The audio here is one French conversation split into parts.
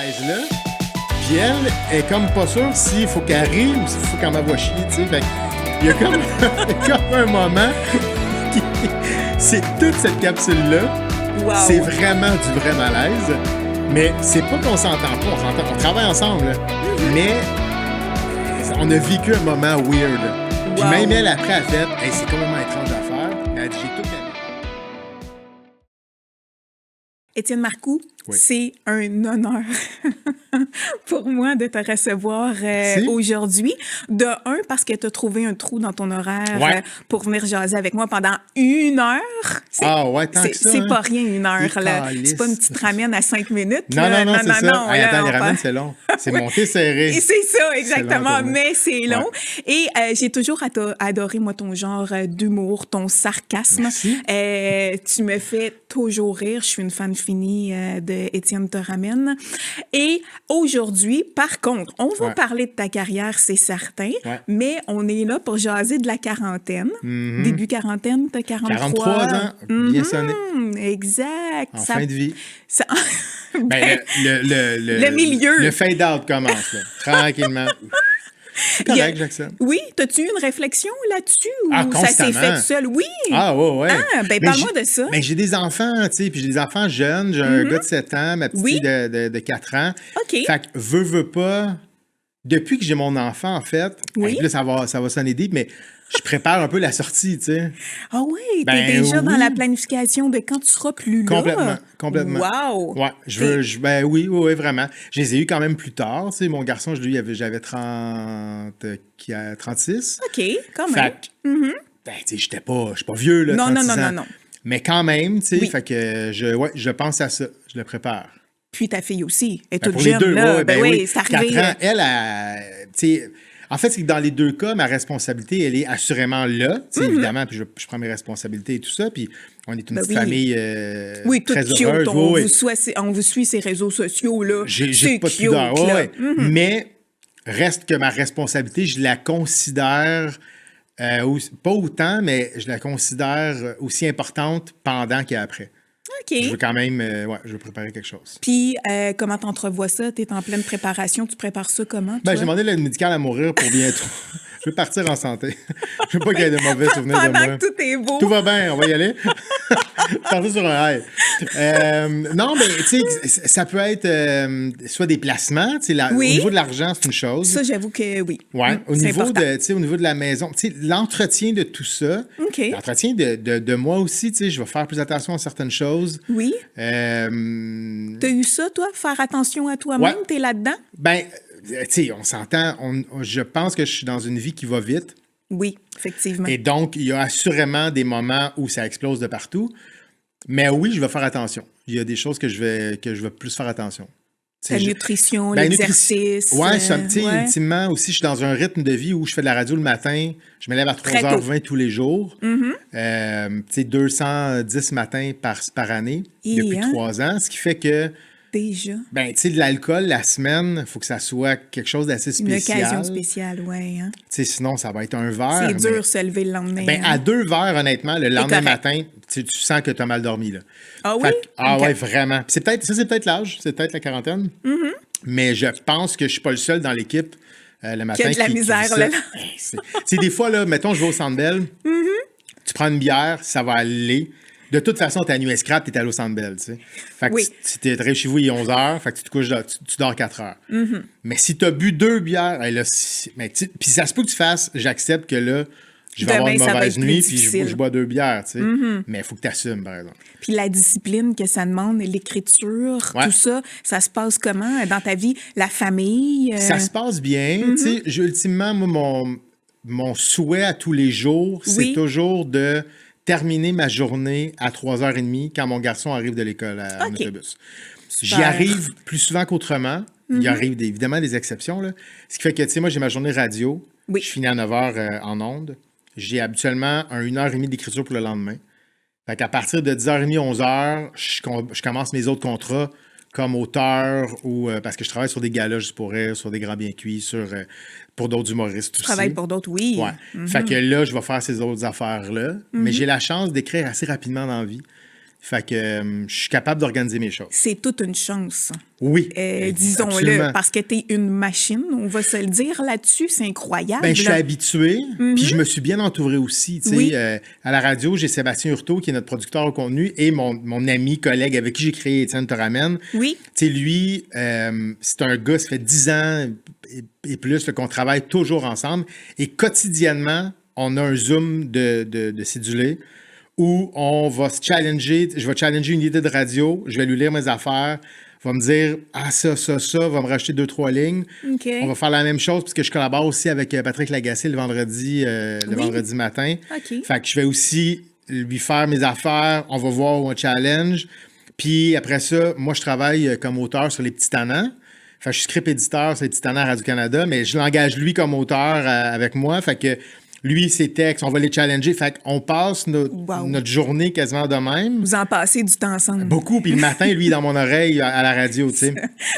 chaise-là. Puis elle est comme pas sûre s'il faut qu'elle rie ou s'il faut qu'elle m'envoie chier, tu sais. Fait il y a comme, comme un moment qui... C'est toute cette capsule-là. Wow. C'est vraiment du vrai malaise. Mais c'est pas qu'on s'entend pas. On travaille ensemble. Là. Mais on a vécu un moment weird. Puis même elle, après, elle a fait hey, c'est complètement étrange à faire. Elle a dit j'ai tout aimé. Étienne Marcoux, Oui. c'est un honneur pour moi de te recevoir aujourd'hui. De un, parce que tu as trouvé un trou dans ton horaire pour venir jaser avec moi pendant 1 heure. Ah ouais, tant que ça. C'est hein? pas rien, 1 heure. Là. C'est pas une petite ramène à 5 minutes. Non, là. non, c'est ça. Non, hey, attends, les on ramen, c'est long. C'est monté serré. Et c'est ça, exactement. C'est long, mais c'est long. Ouais. Et j'ai toujours adoré, moi, ton genre d'humour, ton sarcasme. Merci. Tu me fais toujours rire. Je suis une fan finie de Étienne te ramène. Et aujourd'hui, par contre, on va parler de ta carrière, c'est certain, mais on est là pour jaser de la quarantaine. Début quarantaine, t'as 43 ans, bien sonné. Exact. En fin de vie. Ça... Ben, le milieu. Le fade-out commence, là, tranquillement. C'est correct, j'accepte. Oui, t'as-tu eu une réflexion là-dessus ou Ah, ça s'est constamment. fait tout seul? Oui. Ah, ouais. Ah, ben parle-moi de ça. Ben, j'ai des enfants, tu sais, puis j'ai des enfants jeunes. J'ai un gars de 7 ans, ma petite fille de 4 ans. OK. Fait que, veux pas... Depuis que j'ai mon enfant, en fait, Oui. là, ça va sonner deep, mais je prépare un peu la sortie, tu sais. Ah oui, t'es Ben déjà dans oui. la planification de quand tu seras plus là. Complètement. Wow. Ouais, ben oui, vraiment. Je les ai eus quand même plus tard, tu sais. Mon garçon, j'avais 36. OK, quand même. Fait que, ben, tu sais, je suis pas vieux, là, Non, 36 ans. non. Mais quand même, tu sais, Oui. fait que je pense à ça, je le prépare. Puis ta fille aussi, elle est Ben, toute pour les jeune, deux, là. ben oui. c'est arrivé. 4 ans, elle, tu sais, en fait, c'est que dans les deux cas, ma responsabilité, elle est assurément là, tu sais, évidemment, puis je prends mes responsabilités et tout ça, puis on est une petite famille oui, très toute cute. heureuse. On vous suit ces réseaux sociaux, là. J'ai pas de cute, pudeur, là. ouais. Mais reste que ma responsabilité, je la considère, pas autant, mais je la considère aussi importante pendant qu'après. OK. Je veux quand même, je veux préparer quelque chose. Puis, comment t'entrevois ça? T'es en pleine préparation. Tu prépares ça comment, toi? Ben, j'ai demandé l'aide médicale à mourir pour bientôt. Je veux partir en santé. Je veux pas qu'il y ait de mauvais souvenirs de moi. Pendant que tout est beau. Tout va bien, on va y aller. Partir sur un high. Non, mais tu sais, ça peut être soit des placements. Tu sais, au niveau de l'argent, c'est une chose. Ça, j'avoue que oui. Ouais. Au c'est niveau important. au niveau de la maison, tu sais, l'entretien de tout ça, OK. l'entretien de moi aussi, tu sais, je vais faire plus attention à certaines choses. Oui. Euh, T'as eu ça, toi? Faire attention à toi-même? Ouais. T'es là-dedans? Ben, tu sais, on s'entend. Je pense que je suis dans une vie qui va vite. Oui, effectivement. Et donc, il y a assurément des moments où ça explose de partout. Mais oui, je vais faire attention. Il y a des choses que je vais plus faire attention. La nutrition, Ben, l'exercice. Oui, ultimement aussi, je suis dans un rythme de vie où je fais de la radio le matin. Je me lève à 3h20 tous les jours. Tu sais, 210 matins par année depuis 3 ans. Ce qui fait que, déjà, ben, tu sais, de l'alcool la semaine, il faut que ça soit quelque chose d'assez spécial. Une occasion spéciale, oui. Hein? Tu sais, sinon, ça va être un verre. C'est dur de se lever le lendemain. Ben, hein? à 2 verres, honnêtement, le lendemain correct. matin, tu sens que tu as mal dormi. Là. Ah oui? Ouais, Okay. vraiment. Puis c'est peut-être l'âge, c'est peut-être la quarantaine. Mais je pense que je suis pas le seul dans l'équipe le matin. Qui a de la misère, vit ça. là. Tu sais, des fois, là, mettons, je vais au Centre Bell, tu prends une bière, ça va aller. De toute façon, ta nuit est scrap, t'es allé au Centre Bell, tu sais. Fait que tu t'es chez vous, il est 11h, fait que tu te couches, tu dors 4 heures. Mais si t'as bu 2 bières, là, puis ça se peut que tu fasses, j'accepte que là, je vais avoir une mauvaise nuit, puis je bois 2 bières, tu sais. Mais il faut que tu assumes, par exemple. Puis la discipline que ça demande, l'écriture, tout ça, ça se passe comment dans ta vie? La famille? Ça se passe bien. Tu sais, ultimement, moi, mon souhait à tous les jours, c'est toujours de terminer ma journée à 3h30 quand mon garçon arrive de l'école en autobus. J'y arrive plus souvent qu'autrement. Il arrive évidemment des exceptions. Là. Ce qui fait que, tu sais, moi, j'ai ma journée radio. Je finis à 9h en ondes. J'ai habituellement 1h30 d'écriture pour le lendemain. Fait qu'à partir de 10h30, 11h, je commence mes autres contrats comme auteur ou parce que je travaille sur des galas juste pour rire, sur des grands bien cuits, pour d'autres humoristes aussi. Tu travailles pour d'autres, oui. Ouais. Fait que là, je vais faire ces autres affaires-là. Mais j'ai la chance d'écrire assez rapidement dans la vie. Fait que je suis capable d'organiser mes choses. C'est toute une chance. Oui. Disons-le, absolument. parce que tu es une machine, on va se le dire là-dessus, c'est incroyable. Ben, je suis habitué, puis je me suis bien entouré aussi. Oui. À la radio, j'ai Sébastien Hurtaud, qui est notre producteur au contenu, et mon ami, collègue avec qui j'ai créé Étienne te ramène. Oui. Lui, c'est un gars, ça fait 10 ans et plus qu'on travaille toujours ensemble. Et quotidiennement, on a un Zoom de cédulé où on va se challenger. Je vais challenger une idée de radio, je vais lui lire mes affaires, va me dire « Ah, ça, va me rajouter 2-3 lignes. Okay. On va faire la même chose, puisque je collabore aussi avec Patrick Lagacé le vendredi matin. Okay. Fait que je vais aussi lui faire mes affaires, on va voir où on challenge. Puis après ça, moi, je travaille comme auteur sur Les Petits Tannants. Fait que je suis script éditeur sur Les Petits Tannants à Radio-Canada, mais je l'engage lui comme auteur avec moi. Fait que lui, ses textes, on va les challenger. Fait qu'on passe notre journée quasiment de même. Vous en passez du temps ensemble. Beaucoup. Puis le matin, lui, dans mon oreille à la radio, tu sais.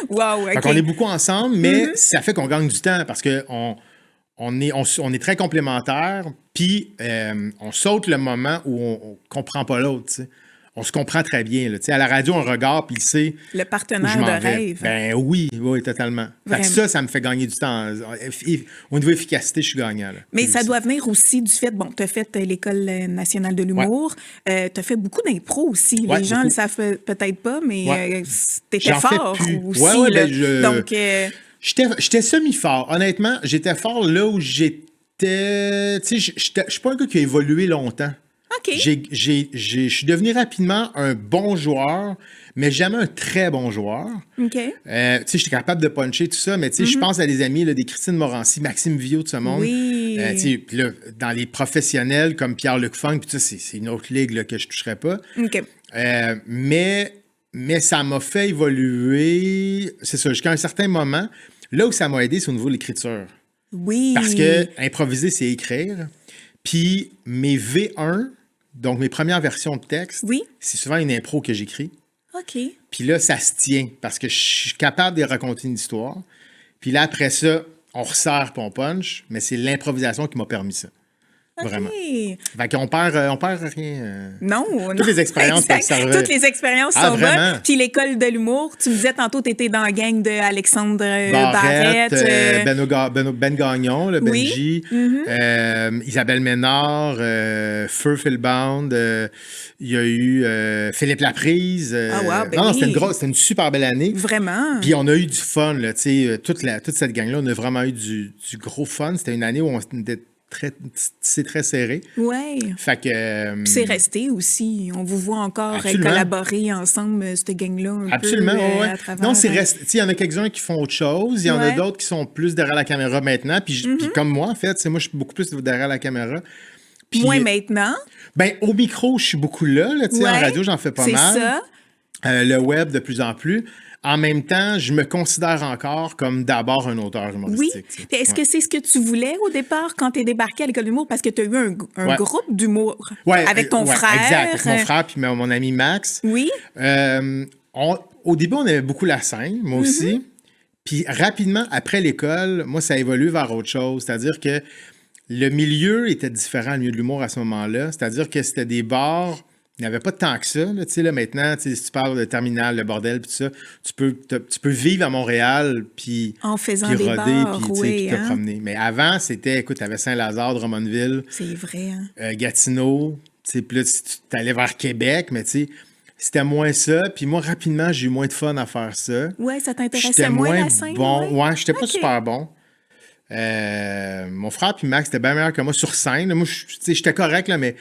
Wow, OK. Fait qu'on est beaucoup ensemble, mais ça fait qu'on gagne du temps parce qu'on est très complémentaires. Puis on saute le moment où on comprend pas l'autre, tu sais. On se comprend très bien. Là. À la radio, on regarde puis il sait. Le partenaire de rêve. Ben oui, totalement. Fait que ça me fait gagner du temps. Au niveau efficacité, je suis gagnant. Là. Mais ça doit venir aussi du fait, tu as fait l'École nationale de l'humour, tu as fait beaucoup d'impro aussi. Les gens ne le savent peut-être pas, mais tu étais fort aussi. Donc, j'étais semi-fort. Honnêtement, j'étais fort là où j'étais. Tu sais, je suis pas un gars qui a évolué longtemps. Okay. Je suis devenu rapidement un bon joueur, mais jamais un très bon joueur. Okay. Tu sais, j'étais capable de puncher tout ça, mais tu sais, je pense à des amis, là, des Christine Morancy, Maxime Viau de ce monde. Oui. Tu sais, puis là, dans les professionnels comme Pierre-Luc Funk, puis ça, c'est une autre ligue là, que je toucherais pas. Okay. Mais ça m'a fait évoluer, c'est ça, jusqu'à un certain moment. Là où ça m'a aidé, c'est au niveau de l'écriture. Oui. Parce que improviser, c'est écrire. Puis mes V1, donc mes premières versions de texte, c'est souvent une impro que j'écris. OK. Puis là, ça se tient parce que je suis capable de raconter une histoire. Puis là, après ça, on resserre puis on punch, mais c'est l'improvisation qui m'a permis ça. Okay. Vraiment. Fait qu'on perd rien. Non. Toutes les expériences peuvent servir. Toutes les expériences sont bonnes. Puis l'école de l'humour, tu me disais tantôt, tu étais dans la gang de Alexandre Barrette. Ben Gagnon, le Benji, Isabelle Ménard, Feu Philbound, il y a eu Philippe Laprise. C'était une super belle année. Vraiment. Puis on a eu du fun, là, toute cette gang-là, on a vraiment eu du gros fun. C'était une année où on était très serré. Oui. Fait que. Puis c'est resté aussi. On vous voit encore collaborer ensemble, cette gang-là. Absolument, oui. Non, c'est resté. Il y en a quelques-uns qui font autre chose. Il y en a d'autres qui sont plus derrière la caméra maintenant. Puis comme moi, en fait, moi, je suis beaucoup plus derrière la caméra. Puis, moins maintenant. Ben, au micro, je suis beaucoup là. En radio, j'en fais pas mal. C'est ça. Le web, de plus en plus. En même temps, je me considère encore comme d'abord un auteur humoristique. Oui. Est-ce que c'est ce que tu voulais au départ quand tu es débarqué à l'École d'humour? Parce que tu as eu un groupe d'humour avec ton frère. Exact, avec mon frère puis mon ami Max. Oui. Au début, on aimait beaucoup la scène, moi aussi. Puis rapidement, après l'école, moi, ça a évolué vers autre chose. C'est-à-dire que le milieu était différent, le milieu de l'humour à ce moment-là. C'est-à-dire que c'était des bars... Il n'y avait pas tant que ça. Là, maintenant, si tu parles de Terminal, le bordel, puis tout ça, tu peux vivre à Montréal, puis en faisant puis des roder, bars, puis te promener. Mais avant, c'était, écoute, tu avais Saint-Lazare, Drummondville. C'est vrai. Hein? Gatineau. Puis là, tu allais vers Québec, mais tu sais, c'était moins ça. Puis moi, rapidement, j'ai eu moins de fun à faire ça. Ouais, ça t'intéressait moins la scène? Ouais, j'étais pas super bon. Mon frère puis Max, c'était bien meilleur que moi sur scène. Moi, j'étais correct, là, mais...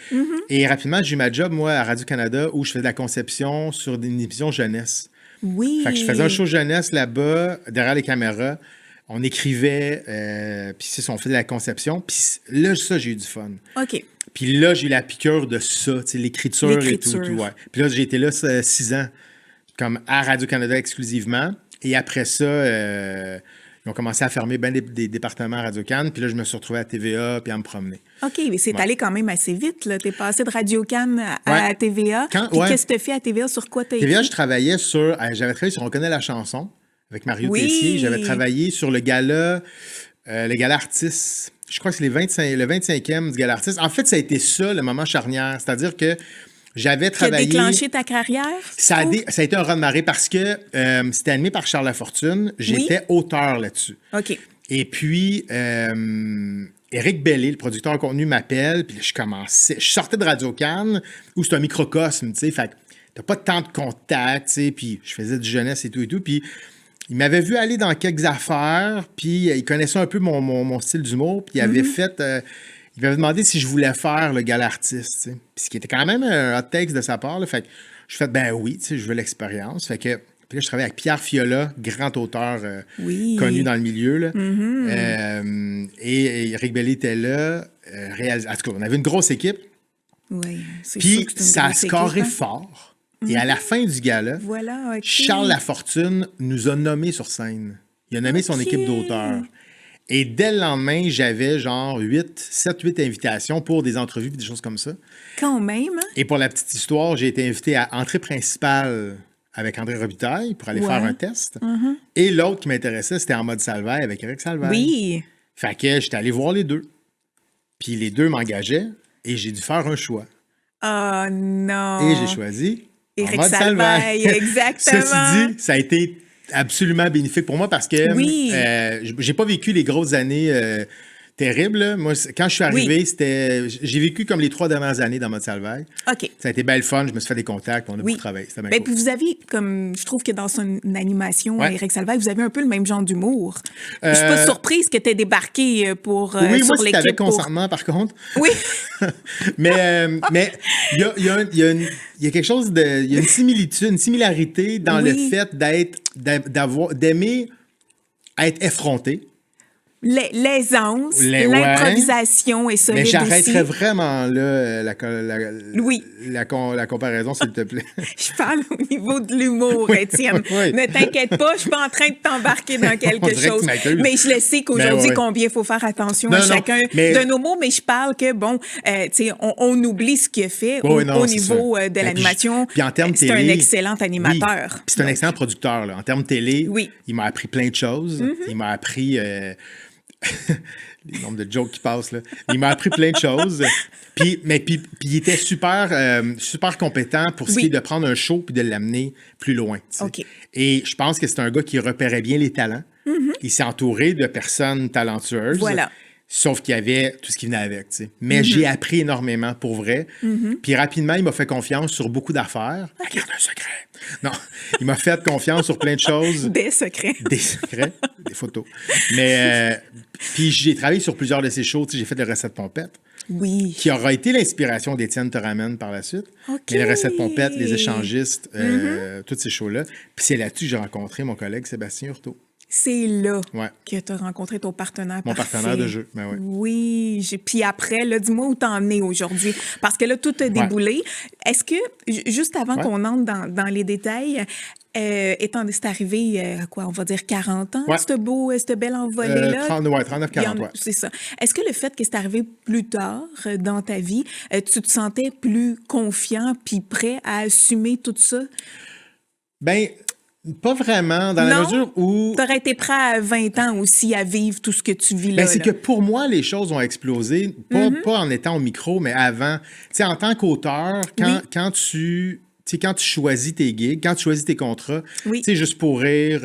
Et rapidement, j'ai eu ma job, moi, à Radio-Canada, où je faisais de la conception sur une émission jeunesse. Oui. Fait que je faisais un show jeunesse là-bas, derrière les caméras. On écrivait, puis on faisait de la conception. Puis là, ça, j'ai eu du fun. OK. Puis là, j'ai eu la piqûre de ça, l'écriture et tout. Ouais. Puis là, j'ai été là 6 ans, comme à Radio-Canada exclusivement. Et après ça... ils ont commencé à fermer bien des départements à Radio-Can. Puis là, je me suis retrouvé à TVA puis à me promener. OK, mais c'est allé quand même assez vite. Tu es passé de Radio-Can à TVA. Qu'est-ce que tu as fait à TVA? Sur quoi tu as écrit? TVA, j'avais travaillé sur On connaît la chanson avec Mario Tessier. J'avais travaillé sur le gala artiste. Je crois que c'est le 25e du gala artiste. En fait, ça a été ça, le moment charnière. C'est-à-dire que j'avais travaillé... Qui a déclenché ta carrière? Ça a été un raz-de-marée parce que c'était animé par Charles Lafortune. J'étais auteur là-dessus. OK. Et puis, Éric Bellé, le producteur de contenu, m'appelle. Puis là, je sortais de Radio-Can, où c'est un microcosme, tu sais. Fait que t'as pas tant de contacts, tu sais. Puis je faisais du jeunesse et tout. Puis il m'avait vu aller dans quelques affaires. Puis il connaissait un peu mon style d'humour. Puis il avait il m'avait demandé si je voulais faire le gala artiste, tu sais. Puis ce qui était quand même un hot take de sa part, là. Fait que je fais, ben oui, tu sais, je veux l'expérience. Fait que... Puis là, je travaillais avec Pierre Fiola, grand auteur connu dans le milieu. Là. Et Éric Bellé était là. En tout cas, on avait une grosse équipe. Oui, puis ça a scoré fort. Et à la fin du gala, Charles Lafortune nous a nommés sur scène. Il a nommé son équipe d'auteurs. Et dès le lendemain, j'avais genre 7-8 invitations pour des entrevues et des choses comme ça. Quand même. Hein? Et pour la petite histoire, j'ai été invité à entrée principale avec André Robitaille pour aller faire un test. Et l'autre qui m'intéressait, c'était En mode Salvaille avec Éric Salvaille. Oui. Fait que j'étais allé voir les deux. Puis les deux m'engageaient et j'ai dû faire un choix. Oh non! Et j'ai choisi Éric Salvaille. Exactement. Ceci dit, ça a été absolument bénéfique pour moi parce que j'ai pas vécu les grosses années terribles. Là. Moi, quand je suis arrivé, j'ai vécu comme les 3 dernières années dans Mode Salvaille. OK. Ça a été belle fun, je me suis fait des contacts, on a beaucoup travaillé. C'était bien cool. Puis vous avez, comme je trouve que dans son animation, Éric Salvaille, vous avez un peu le même genre d'humour. Je suis pas surprise que tu aies débarqué pour oui, sur moi, c'était avec l'équipe. consentement, par contre. Oui. mais il y a quelque chose de... Il y a une similitude, une similarité dans le fait d'aimer être effronté. L'aisance, l'improvisation et solide. Mais j'arrêterais aussi. Vraiment là la comparaison, s'il te plaît. Je parle au niveau de l'humour, Étienne. Ne t'inquiète pas, je suis pas en train de t'embarquer dans quelque chose. Mais je le sais qu'aujourd'hui, combien il faut faire attention à chacun de nos mots. Mais je parle que, bon, tu sais, on oublie ce qu'il a fait au niveau de l'animation. Puis en termes télé, c'est un excellent animateur. Puis c'est un excellent producteur. Là. En termes télé, il m'a appris plein de choses. Il m'a appris... les nombres de jokes qui passent, là. Il m'a appris plein de choses. Puis il était super compétent pour ce qui est de prendre un show puis de l'amener plus loin. Okay. Et je pense que c'est un gars qui repérait bien les talents. Il s'est entouré de personnes talentueuses. Voilà. Sauf qu'il y avait tout ce qui venait avec. T'sais. Mais j'ai appris énormément, pour vrai. Puis rapidement, il m'a fait confiance sur beaucoup d'affaires. Regarde un secret. Non, il m'a fait confiance sur plein de choses. Des secrets. Des secrets, des photos. Mais puis j'ai travaillé sur plusieurs de ces shows. J'ai fait des recettes pompettes. Oui. Qui aura été l'inspiration d'Étienne Toramen par la suite. Okay. Les recettes pompettes, les échangistes, tous ces shows-là. Puis c'est là-dessus que j'ai rencontré mon collègue Sébastien Hurtaud. C'est là que tu as rencontré ton partenaire. Mon partenaire de jeu, ben oui. Puis après, là, dis-moi où t'en es aujourd'hui. Parce que là, tout a déboulé. Est-ce que, juste avant qu'on entre dans les détails, étant c'est arrivé, quoi, on va dire 40 ans, cette belle envolée-là? 39-40, C'est ça. Est-ce que le fait que c'est arrivé plus tard dans ta vie, tu te sentais plus confiant puis prêt à assumer tout ça? Ben... Pas vraiment, dans la mesure où... Tu aurais été prêt à 20 ans aussi à vivre tout ce que tu vis là. Ben, c'est que pour moi, les choses ont explosé, pas en étant au micro, mais avant. Tu sais, en tant qu'auteur, quand tu choisis tes gigs, quand tu choisis tes contrats, tu sais, Juste pour rire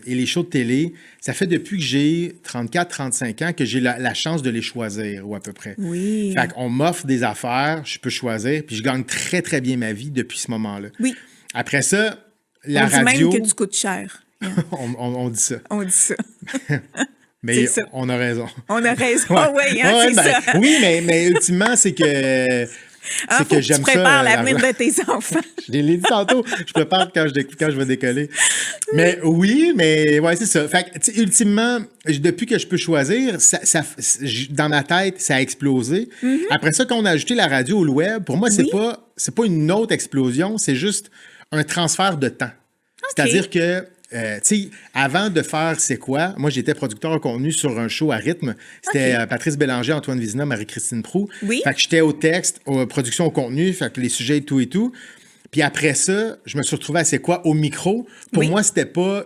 et les shows de télé, ça fait depuis que j'ai 34-35 ans que j'ai la chance de les choisir, ou à peu près. Oui. Fait qu'on m'offre des affaires, je peux choisir, puis je gagne très, très bien ma vie depuis ce moment-là. Oui. Après ça... On dit même que tu coûtes cher. on dit ça. On dit ça. Mais on a raison. On a raison, c'est ça. Oui, mais ultimement, c'est que... C'est que j'aime ça. Tu prépares l'avenir de tes enfants. Je l'ai dit tantôt. Je prépare quand je vais décoller. Mais oui, mais ouais, c'est ça. Fait que, ultimement, depuis que je peux choisir, dans ma tête, ça a explosé. Après ça, quand on a ajouté la radio ou le web, pour moi, c'est pas une autre explosion, c'est juste un transfert de temps. Okay. C'est-à-dire que, tu sais, avant de faire C'est quoi, moi, j'étais producteur de contenu sur un show à rythme. C'était Patrice Bélanger, Antoine Vézina, Marie-Christine Proulx. Oui. Fait que j'étais au texte, aux production au contenu, fait que les sujets et tout. Puis après ça, je me suis retrouvé à C'est quoi au micro. Pour moi, c'était pas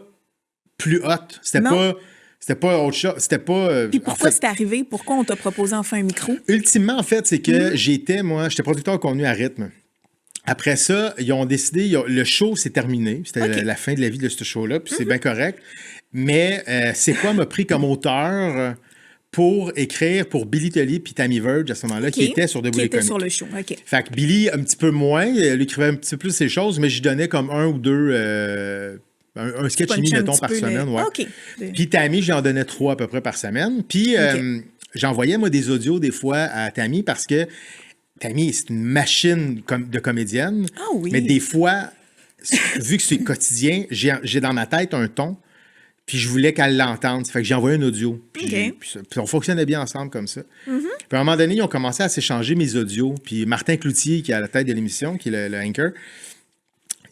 plus hot. C'était pas autre chose. C'était pas... Puis pourquoi c'est arrivé? Pourquoi on t'a proposé enfin un micro? Ultimement, en fait, c'est que j'étais producteur de contenu à rythme. Après ça, ils ont décidé, le show s'est terminé. C'était la fin de la vie de ce show-là, puis c'est bien correct. Mais C'est quoi m'a pris comme auteur pour écrire pour Billy Tully puis Tammy Verge à ce moment-là, qui était sur Debout les comiques. Sur le show, OK. Fait que Billy, un petit peu moins, il écrivait un petit peu plus ses choses, mais j'y donnais comme un ou deux... un sketch et demi, mettons, par semaine. Ouais. OK. Puis Tammy, j'en donnais 3 à peu près par semaine. Puis j'envoyais, moi, des audios des fois à Tammy parce que Tammy, c'est une machine de comédienne. Ah oui. Mais des fois, vu que c'est quotidien, j'ai dans ma tête un ton, puis je voulais qu'elle l'entende. Fait que j'ai envoyé un audio. Puis on fonctionnait bien ensemble comme ça. Puis à un moment donné, ils ont commencé à s'échanger mes audios. Puis Martin Cloutier, qui est à la tête de l'émission, qui est le anchor,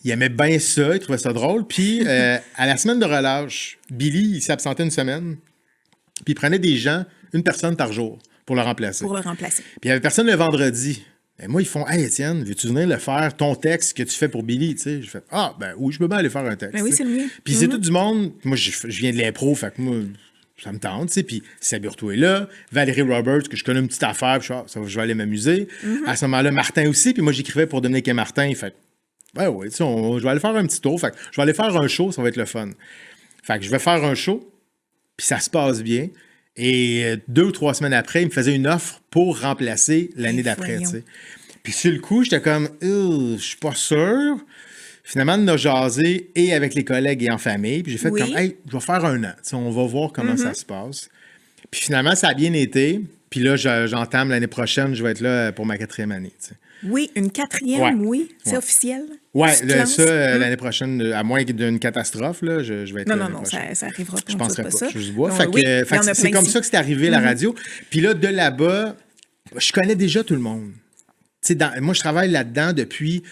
il aimait bien ça, il trouvait ça drôle. Puis à la semaine de relâche, Billy, il s'absentait une semaine. Puis il prenait des gens, une personne par jour, pour le remplacer. Puis il n'y avait personne le vendredi. Et moi, ils font « Hey, Étienne, veux-tu venir le faire, ton texte que tu fais pour Billy? » Tu sais, je fais « Ah, ben oui, je peux bien aller faire un texte. » Ben oui, c'est le mieux. Puis c'est tout du monde. Moi, je viens de l'impro, fait que moi, ça me tente, tu sais. Puis Saburto est là, Valérie Roberts, que je connais une petite affaire, puis je vais aller m'amuser. À ce moment-là, Martin aussi, puis moi, j'écrivais pour Dominique et Martin. Fait ben oui, tu sais, je vais aller faire un petit tour. Fait que je vais aller faire un show, ça va être le fun. Fait que je vais faire un show, puis ça se passe bien. Et 2 ou 3 semaines après, il me faisait une offre pour remplacer l'année d'après, tu sais. Puis sur le coup, j'étais comme, je suis pas sûr. Finalement, on a jasé et avec les collègues et en famille. Puis j'ai fait comme, hey, je vais faire 1 an. T'sais, on va voir comment ça se passe. Puis finalement, ça a bien été. Puis là, j'entame l'année prochaine, je vais être là pour ma 4e année, t'sais. Oui, une 4e, oui. C'est officiel? Oui, l'année prochaine, à moins d'une catastrophe, là, je vais être là. Non, ça arrivera pas. Je penserais pas. Ça. Je vois. C'est comme ça que c'est arrivé, la radio. Puis là, de là-bas, je connais déjà tout le monde. Moi, je travaille là-dedans depuis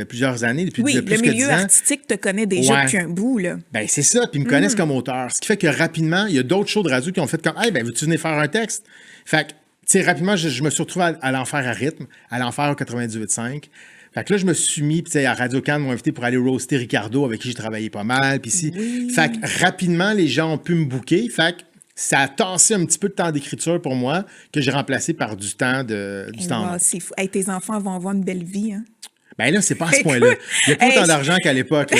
plusieurs années, depuis plus que 10 ans. Le milieu artistique te connaît déjà depuis un bout, là. Ben c'est ça, puis ils me connaissent comme auteur. Ce qui fait que rapidement, il y a d'autres shows de radio qui ont fait comme « Hey, ben veux-tu venir faire un texte? » Fait que, tu sais, rapidement, je me suis retrouvé à l'enfer à rythme, à l'enfer au 98.5. Fait que là, je me suis mis, tu sais, à Radio-Can m'ont invité pour aller roaster Ricardo, avec qui j'ai travaillé pas mal, puis Fait que rapidement, les gens ont pu me booker. Fait que ça a tassé un petit peu de temps d'écriture pour moi, que j'ai remplacé par du temps c'est fou. Hey, tes enfants vont avoir une belle vie, hein? Ben là, c'est pas à ce point-là. Il n'y a pas autant d'argent qu'à l'époque.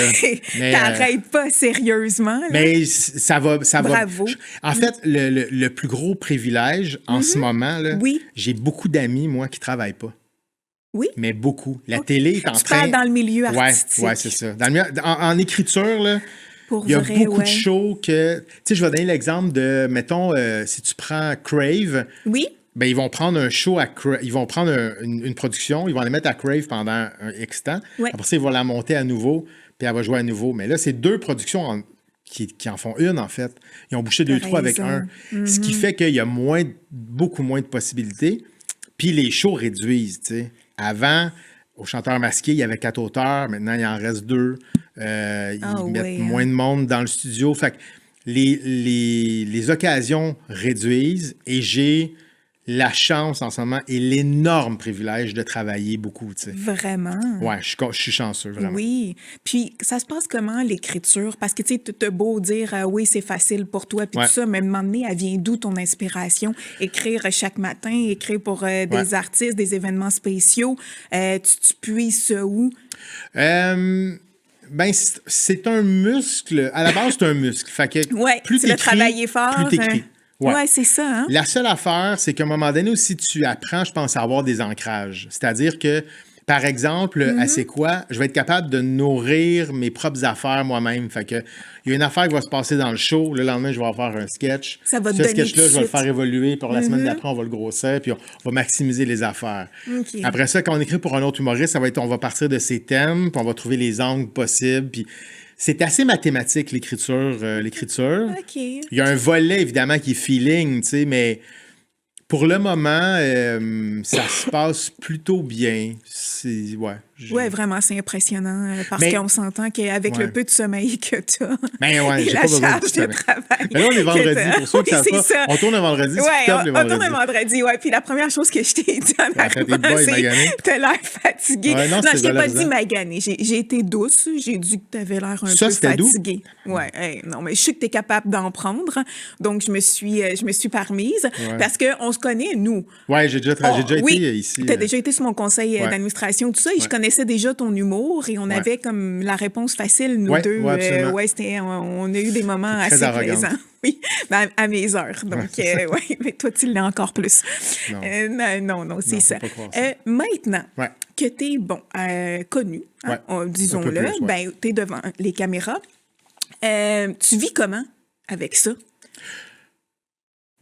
T'arrêtes pas sérieusement. Là. Mais ça va. Bravo. En fait, le plus gros privilège en ce moment, là, j'ai beaucoup d'amis, moi, qui ne travaillent pas. Oui. Mais beaucoup. La télé est en train... Tu parles dans le milieu artistique. Oui, c'est ça. En écriture, là, il y a beaucoup de shows que... Tu sais, je vais donner l'exemple de, mettons, si tu prends Crave... Oui. Ben, ils vont prendre un show à Crave, ils vont prendre une production, ils vont la mettre à Crave pendant un X temps. Ouais. Après ça, ils vont la monter à nouveau, puis elle va jouer à nouveau. Mais là, c'est 2 productions qui en font une, en fait. Ils ont bouché 2-3 avec un. Ce qui fait qu'il y a beaucoup moins de possibilités. Puis les shows réduisent, tu sais. Avant, au Chanteur masqué, il y avait 4 auteurs. Maintenant, il en reste 2. Ils mettent moins de monde dans le studio. Fait que les occasions réduisent et j'ai la chance en ce moment et l'énorme privilège de travailler beaucoup, tu sais. Vraiment? Oui, je suis chanceux, vraiment. Oui. Puis, ça se passe comment, l'écriture? Parce que, tu sais, t'as beau dire, oui, c'est facile pour toi, puis tout ça, mais à un moment donné, elle vient d'où ton inspiration? Écrire chaque matin, écrire pour des artistes, des événements spéciaux, tu puises ça où? Ben, c'est un muscle. À la base, c'est un muscle. Fait que plus tu l'as travaillé fort. Plus t'écris. Ouais, c'est ça. Hein? La seule affaire, c'est qu'à un moment donné aussi, tu apprends, je pense, à avoir des ancrages. C'est-à-dire que, par exemple, à C'est quoi, je vais être capable de nourrir mes propres affaires moi-même. Fait que, il y a une affaire qui va se passer dans le show. Le lendemain, je vais en faire un sketch. Ça va te donner sketch-là, je vais le faire évoluer. Puis la semaine d'après, on va le grossir. Puis on va maximiser les affaires. Okay. Après ça, quand on écrit pour un autre humoriste, ça va être, on va partir de ses thèmes. Puis on va trouver les angles possibles. Puis c'est assez mathématique, l'écriture. OK. Il y a un volet, évidemment, qui est feeling, tu sais, mais pour le moment, ça se passe plutôt bien. Oui, vraiment, c'est impressionnant parce qu'on s'entend qu'avec le peu de sommeil que tu as j'ai la pas besoin charge de travail. Mais là, on est vendredi, pour ceux qui savent pas. Ça. On tourne un vendredi, on tourne un vendredi, oui. Puis la première chose que je t'ai dit en arrivant, c'est « t'as l'air fatigué ». Non, je t'ai pas dit magané. J'ai été douce. J'ai dit que t'avais l'air un peu fatigué. Oui, non, mais je sais que t'es capable d'en prendre. Donc, je me suis permise parce qu'on se connaît, nous. Oui, j'ai déjà été ici. Tu as déjà été sur mon conseil d'administration, tout ça, et je connaissais déjà ton humour et on avait comme la réponse facile, nous deux. On a eu des moments assez plaisants. Oui, à mes heures. Donc, oui, mais toi, tu l'as encore plus. Non, c'est ça. Maintenant que tu es, connu, disons-le, tu es devant les caméras, tu vis comment avec ça?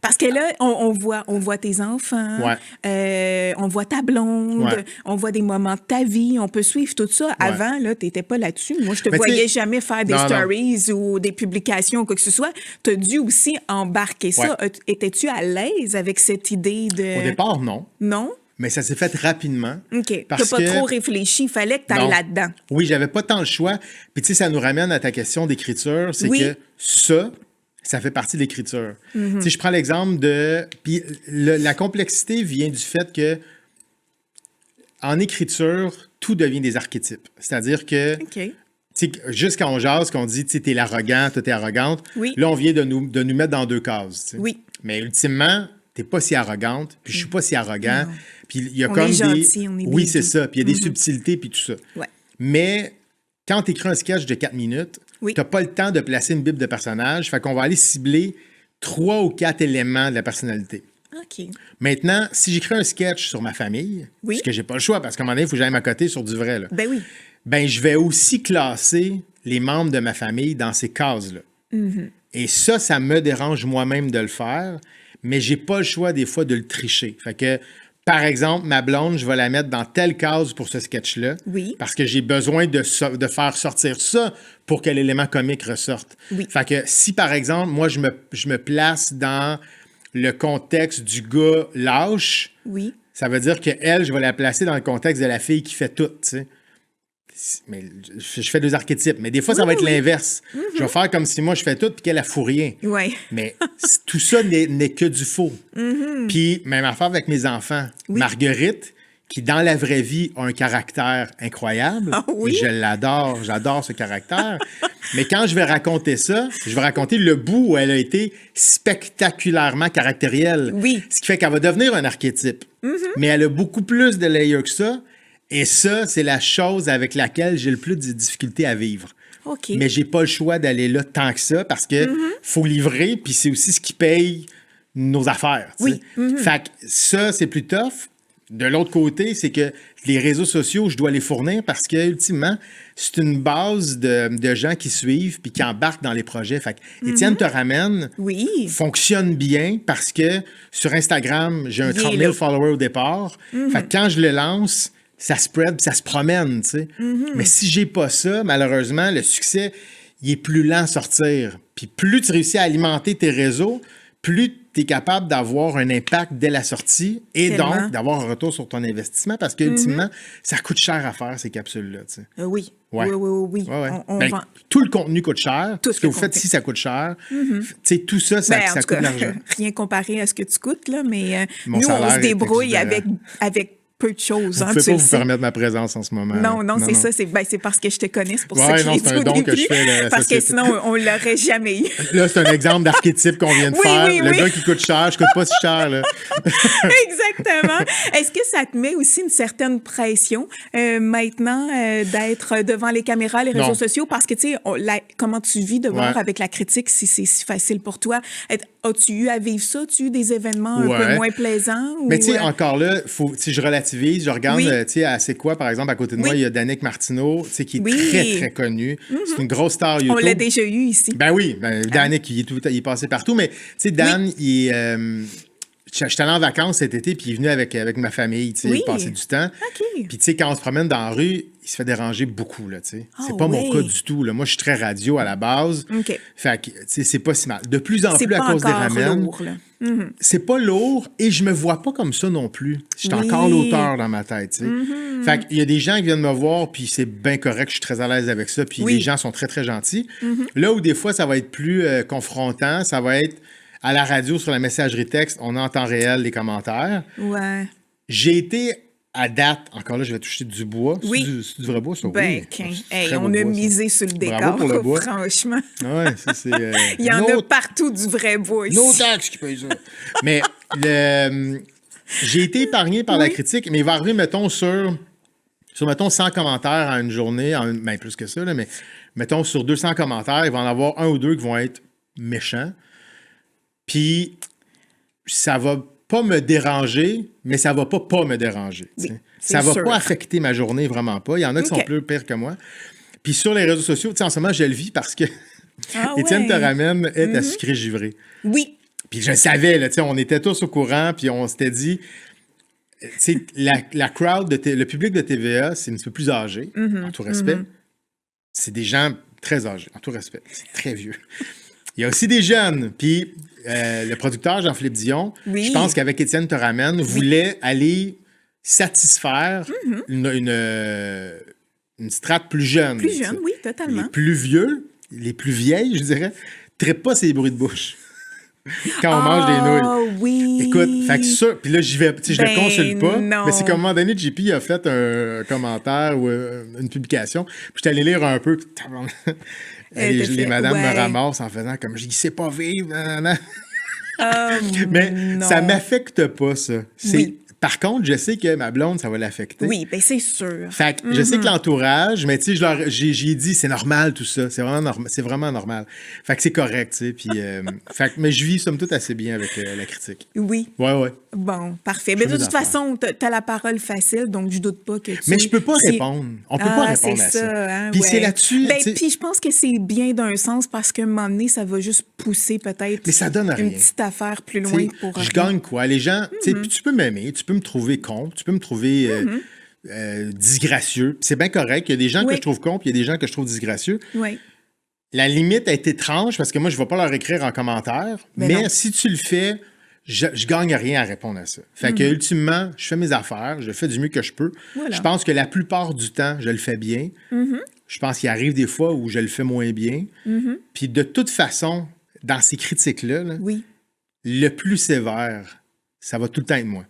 Parce que là, on voit tes enfants, on voit ta blonde, on voit des moments de ta vie, on peut suivre tout ça. Avant, là, tu n'étais pas là-dessus. Moi, je te voyais jamais faire des stories ou des publications ou quoi que ce soit. Tu as dû aussi embarquer ça. Étais-tu à l'aise avec cette idée de... Au départ, non. Non? Mais ça s'est fait rapidement. OK. Tu n'as pas trop réfléchi. Il fallait que tu ailles là-dedans. Oui, j'avais pas tant le choix. Puis, tu sais, ça nous ramène à ta question d'écriture. C'est que ça fait partie de l'écriture. Tu sais, je prends l'exemple de... Puis la complexité vient du fait que en écriture, tout devient des archétypes. C'est-à-dire que... Juste quand on jase, qu'on dit, tu sais, t'es l'arrogant, toi, t'es arrogante, là, on vient de nous mettre dans deux cases. T'sais. Oui. Mais ultimement, t'es pas si arrogante, puis je suis pas si arrogant. Puis il y a on comme est gentil, on est oui, c'est ça. Puis il y a des subtilités, puis tout ça. Ouais. Mais quand tu écris un sketch de 4 minutes, t'as pas le temps de placer une bible de personnage. Fait qu'on va aller cibler 3 ou 4 éléments de la personnalité. OK. Maintenant, si j'écris un sketch sur ma famille, parce que j'ai pas le choix, parce qu'à un moment donné, il faut que j'aille à côté sur du vrai. Là. Ben oui. Ben, je vais aussi classer les membres de ma famille dans ces cases-là. Et ça me dérange moi-même de le faire, mais j'ai pas le choix des fois de le tricher. Fait que, par exemple, ma blonde, je vais la mettre dans telle case pour ce sketch-là, parce que j'ai besoin de faire sortir ça pour que l'élément comique ressorte. Fait que si, par exemple, moi, je me place dans le contexte du gars lâche, ça veut dire qu'elle, je vais la placer dans le contexte de la fille qui fait tout, tu sais. Mais je fais 2 archétypes. Mais des fois, ça va être l'inverse. Je vais faire comme si moi, je fais tout puis qu'elle a fou rien. Mais tout ça n'est que du faux. Puis, même affaire avec mes enfants. Marguerite, qui, dans la vraie vie, a un caractère incroyable. Et je l'adore. J'adore ce caractère. Mais quand je vais raconter ça, je vais raconter le bout où elle a été spectaculairement caractérielle. Ce qui fait qu'elle va devenir un archétype. Mais elle a beaucoup plus de layers que ça. Et ça, c'est la chose avec laquelle j'ai le plus de difficultés à vivre. Mais j'ai pas le choix d'aller là tant que ça parce que faut livrer, puis c'est aussi ce qui paye nos affaires. Fait que ça, c'est plus tough. De l'autre côté, c'est que les réseaux sociaux, je dois les fournir parce que, ultimement, c'est une base de gens qui suivent puis qui embarquent dans les projets. Fait que Étienne te ramène fonctionne bien parce que sur Instagram, j'ai un 30 000 followers au départ. Fait que quand je le lance, ça spread, ça se promène, tu sais. Mais si j'ai pas ça, malheureusement, le succès, il est plus lent à sortir. Puis plus tu réussis à alimenter tes réseaux, plus tu es capable d'avoir un impact dès la sortie et donc d'avoir un retour sur ton investissement parce qu'ultimement, ça coûte cher à faire, ces capsules-là, tu sais. Oui. Tout le contenu coûte cher. Ce que vous faites ici, ça coûte cher. Tout ça, ça coûte de l'argent. Rien comparé à ce que tu coûtes, là, mais nous, on se débrouille avec peu de choses. Vous ne pouvez pas vous permettre ma présence en ce moment. Non, c'est ça. C'est parce que je te connais. C'est pour ça que je l'ai dit au début. Que je fais parce que sinon, on ne l'aurait jamais eu. Là, c'est un exemple d'archétype qu'on vient de faire. Le gars qui coûte cher, je ne coûte pas si cher. Là. Exactement. Est-ce que ça te met aussi une certaine pression maintenant d'être devant les caméras, les réseaux sociaux? Parce que, tu sais, comment tu vis de voir avec la critique si c'est si facile pour toi? As-tu eu à vivre ça? As-tu eu des événements un peu moins plaisants? Mais tu sais, encore là, je relativise. Je regarde, tu sais, à C'est quoi, par exemple, à côté de moi, il y a Danick Martineau, tu sais, qui est très, très connu. C'est une grosse star YouTube. On l'a déjà eu ici. Ben oui, Danick, il est passé partout. Mais, tu sais, Dan, j'étais allé en vacances cet été, puis il est venu avec ma famille, tu sais, passer du temps. Puis, tu sais, quand on se promène dans la rue, il se fait déranger beaucoup, là, tu sais. Ah, C'est pas mon oui. cas du tout, là. Moi, je suis très radio à la base. OK. Fait que, tu sais, c'est pas si mal. De plus en C'est plus, à pas cause des encore ramen, lourd, là. Mhm. c'est pas lourd et je me vois pas comme ça non plus. Je suis encore l'auteur dans ma tête, tu sais. Fait qu'il y a des gens qui viennent me voir, puis c'est bien correct, je suis très à l'aise avec ça, puis les gens sont très, très gentils. Là où des fois, ça va être plus confrontant, ça va être à la radio, sur la messagerie texte, on a en temps réel les commentaires. Ouais. J'ai été à date, encore là, je vais toucher du bois. Oui. C'est du vrai bois, ça? Ben, Oui. hey, Très on beau a bois, ça. misé sur le décor, Bravo pour le bois. franchement. Ouais, ça, c'est... Il y en a partout du vrai bois ici. No tax qui paye ça. Mais j'ai été épargné par la critique, mais il va arriver, mettons, sur mettons, 100 commentaires en une journée, ben plus que ça, là, mais mettons, sur 200 commentaires, il va en avoir un ou deux qui vont être méchants. Puis, ça va pas me déranger, mais ça va pas me déranger. Oui, ça va sûr. pas affecter ma journée, vraiment pas. Il y en a qui sont plus pires que moi. Puis sur les réseaux sociaux, en ce moment, je le vis parce que Étienne Toramen est à sucré-givré. Oui. Puis je le savais, là, on était tous au courant, puis on s'était dit, la crowd, le public de TVA, c'est un petit peu plus âgé, en tout respect. C'est des gens très âgés, en tout respect. C'est très vieux. Il y a aussi des jeunes. Puis le producteur Jean-Philippe Dion, je pense qu'avec Étienne Toramen, voulait aller satisfaire une strate plus jeune. Plus jeune, oui, totalement. Les plus vieux, les plus vieilles, je dirais, ne traitent pas ces bruits de bouche quand on mange des nouilles. Oui. Écoute, fait que ça, puis là, j'y vais, je le consulte pas, non. mais c'est qu'à un moment donné, JP a fait un commentaire ou une publication, puis j'étais allé lire un peu, puis les madames me ramassent en faisant comme, je sais pas vivre, mais non. ça m'affecte pas, ça. Par contre, je sais que ma blonde, ça va l'affecter. Oui, bien c'est sûr. Fait que je sais que l'entourage, mais tu sais, j'ai dit, c'est normal tout ça. C'est vraiment normal. Fait que c'est correct, tu sais. Puis, mais je vis, somme toute, assez bien avec la critique. Oui. Ouais. Bon, parfait. Mais de toute façon, t'as la parole facile, donc je doute pas que tu... Mais je peux pas répondre. On peut pas répondre à ça. Hein, puis c'est là-dessus... Puis je pense que c'est bien d'un sens parce qu'à un moment donné, ça va juste pousser peut-être... Mais ça donne rien. Une petite affaire plus loin pour... Je gagne quoi? Les gens... Tu sais, puis tu peux m'aimer, tu peux me trouver con, tu peux me trouver disgracieux. C'est bien correct. Il y a des gens que je trouve con, puis il y a des gens que je trouve disgracieux. Oui. La limite est étrange parce que moi, je ne vais pas leur écrire en commentaire. Mais si tu le fais, je gagne rien à répondre à ça. Fait que, ultimement, je fais mes affaires, je fais du mieux que je peux. Voilà. Je pense que la plupart du temps, je le fais bien. Je pense qu'il arrive des fois où je le fais moins bien. Puis de toute façon, dans ces critiques-là, le plus sévère, ça va tout le temps être moi.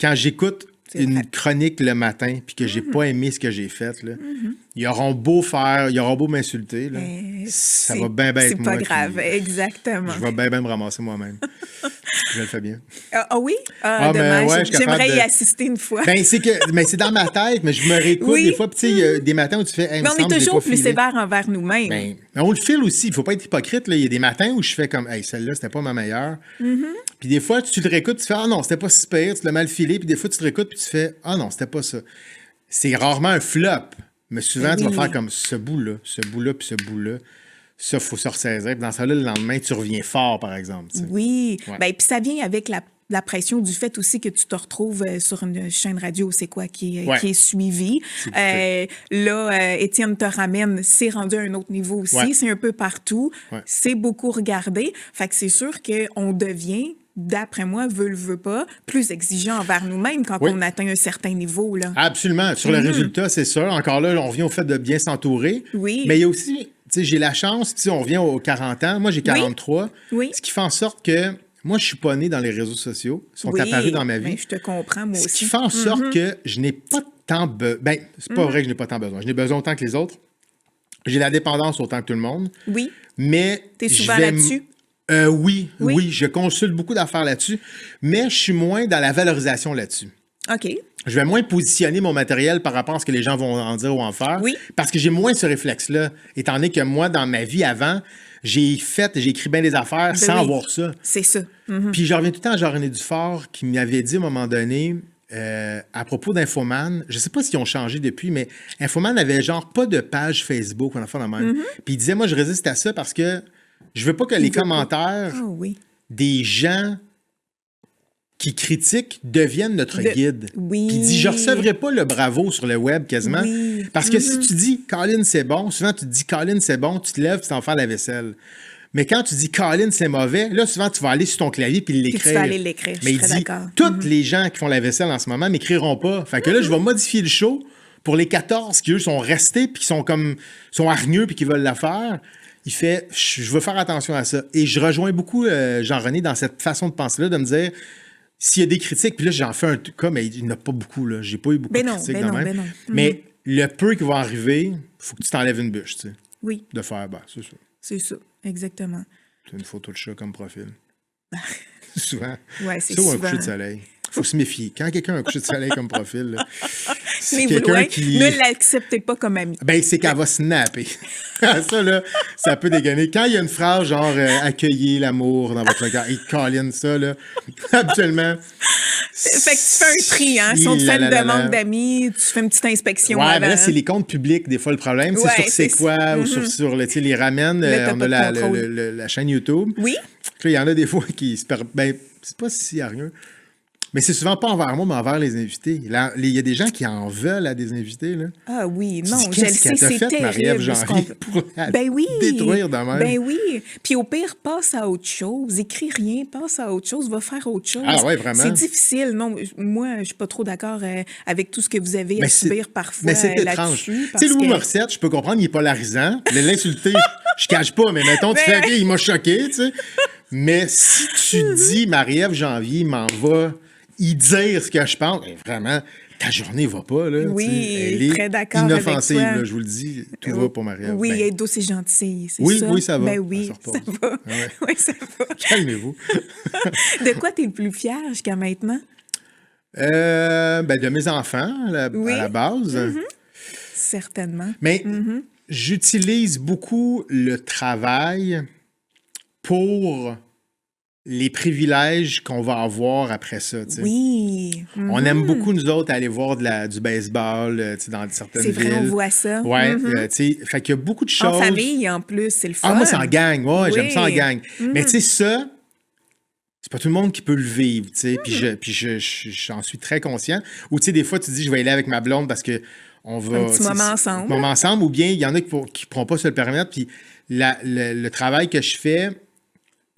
Quand j'écoute une chronique le matin puis que j'ai pas aimé ce que j'ai fait, là, ils auront beau m'insulter, là, ça va bien être moi. C'est pas grave, exactement. Je vais bien me ramasser moi-même. Je le fais bien. Oui? Dommage. Ouais, j'aimerais y assister une fois. Ben, c'est dans ma tête, mais je me réécoute des fois. Puis, tu sais, il y a des matins où tu fais. Hey, mais on est toujours plus sévère envers nous-mêmes. Ben, on le file aussi. Il ne faut pas être hypocrite. Il y a des matins où je fais comme, hey, celle-là, c'était pas ma meilleure. Puis, des fois, tu te réécoutes, tu fais, ah non, c'était pas si pire, tu l'as mal filé. Puis, des fois, tu te réécoutes, puis tu fais, ah non, c'était pas ça. C'est rarement un flop. Mais souvent, tu vas faire comme ce bout-là, puis ce bout-là. Ça, il faut se ressaisir. Puis dans ça, là, le lendemain, tu reviens fort, par exemple. T'sais. Oui. Ouais. Ben, puis ça vient avec la pression du fait aussi que tu te retrouves sur une chaîne radio, c'est quoi, qui est suivie. Là, Étienne Toramen, c'est rendu à un autre niveau aussi. Ouais. C'est un peu partout. Ouais. C'est beaucoup regardé. Fait que c'est sûr qu'on devient, d'après moi, veut pas, plus exigeant envers nous-mêmes quand on atteint un certain niveau. Là. Absolument. Sur le résultat, c'est sûr. Encore là, on revient au fait de bien s'entourer. Oui. Mais il y a aussi... Tu sais, j'ai la chance, tu sais, on revient aux 40 ans. Moi, j'ai 43. Oui. Ce qui fait en sorte que moi, je suis pas né dans les réseaux sociaux. Ils sont apparus dans ma vie. Ben, je te comprends, moi aussi. Ce qui fait en sorte que je n'ai pas tant besoin. Ben, c'est pas vrai que je n'ai pas tant besoin. Je n'ai besoin autant que les autres. J'ai la dépendance autant que tout le monde. Oui. Mais. T'es souvent là-dessus? Oui, je consulte beaucoup d'affaires là-dessus. Mais je suis moins dans la valorisation là-dessus. OK. Je vais moins positionner mon matériel par rapport à ce que les gens vont en dire ou en faire. Oui. Parce que j'ai moins ce réflexe-là. Étant donné que moi, dans ma vie avant, j'ai écrit bien des affaires sans voir ça. C'est ça. Puis je reviens tout le temps à Jean-René Dufort qui m'avait dit à un moment donné, à propos d'Infoman, je ne sais pas s'ils ont changé depuis, mais Infoman avait genre pas de page Facebook, on a fait la même. Puis il disait, moi, je résiste à ça parce que je veux pas que les commentaires des gens qui critiquent deviennent notre guide. Oui. Puis il dit, je ne recevrai pas le bravo sur le web quasiment. Oui. Parce que si tu dis, Colin, c'est bon, souvent tu te dis, Colin, c'est bon, tu te lèves, tu t'en fais la vaisselle. Mais quand tu dis Colin, c'est mauvais, là, souvent, tu vas aller sur ton clavier puis l'écrire. Puis tu vas aller l'écrire, mais je suis il dit, toutes les gens qui font la vaisselle en ce moment m'écriront pas. Fait que là, je vais modifier le show pour les 14 qui, eux, sont restés puis qui sont hargneux puis qui veulent la faire. Il fait, je veux faire attention à ça. Et je rejoins beaucoup Jean-René dans cette façon de penser-là, de me dire, s'il y a des critiques, puis là, j'en fais un cas, mais il n'y en a pas beaucoup, là. J'ai pas eu beaucoup de critiques de même. Non. Mais le peu qui va arriver, il faut que tu t'enlèves une bûche, tu sais. Oui. De faire, c'est ça. C'est ça, exactement. Tu as une photo de chat comme profil. Souvent. Ouais, c'est ça ou un souvent. coucher de soleil. Il faut se méfier. Quand quelqu'un a un coucher de soleil comme profil, là, c'est quelqu'un qui... Ne l'acceptez pas comme ami. Ben, c'est qu'elle va snapper. Ça, là, ça peut dégainer. Quand il y a une phrase genre accueillez l'amour dans votre regard, et Colin, ça, là, habituellement. Fait que tu fais un tri, hein. Si on te fait une demande d'amis, tu fais une petite inspection. Ouais, mais là, c'est les comptes publics, des fois, le problème. Ouais, sur C'est quoi, ou sur les ramènes, on a la chaîne YouTube. Oui. Il y en a des fois qui se perdent. Ben, c'est pas si hargneux. Mais c'est souvent pas envers moi, mais envers les invités. Il y a des gens qui en veulent à des invités. Là. Ah oui, non, je le sais, c'est terrible. Marie-Ève Janvier pour la détruire de même. Ben oui. Puis au pire, passe à autre chose. Écris rien, passe à autre chose, va faire autre chose. Ah ouais, vraiment. C'est difficile. Non, moi, je suis pas trop d'accord avec tout ce que vous avez à subir parfois mais c'est étrange. Tu sais, Louis Morissette, je peux comprendre, il est polarisant. L'insulter, je cache pas, mais mettons, tu fais, OK, il m'a choqué, tu sais. Mais si tu dis, Marie-Ève Janvier m'en va y dire ce que je pense, vraiment, ta journée va pas, là. Oui, elle est très d'accord inoffensive, avec toi. là, je vous le dis, tout va pour Marie-Ève. Oui, elle est douce et gentille, c'est oui, ça? Oui, ça va. Ben oui, ça va. Ah ouais. Oui, ça va. Calmez-vous. De quoi tu es le plus fier jusqu'à maintenant? De mes enfants, à la base. Mm-hmm. Certainement. Mais j'utilise beaucoup le travail pour les privilèges qu'on va avoir après ça. T'sais. Oui. On aime beaucoup, nous autres, aller voir du baseball dans certaines villes. C'est vrai, on voit ça. Oui, fait qu'il y a beaucoup de choses. En famille, en plus, c'est le fun. Ah, moi, c'est en gang. Ouais, j'aime ça en gang. Mais tu sais, ça, c'est pas tout le monde qui peut le vivre, tu sais. Puis j'en suis très conscient. Ou tu sais, des fois, tu dis, je vais aller avec ma blonde parce que on va... Un petit moment ensemble. Un moment ensemble. Ou bien, il y en a qui ne pourront pas se le permettre. Puis le travail que je fais...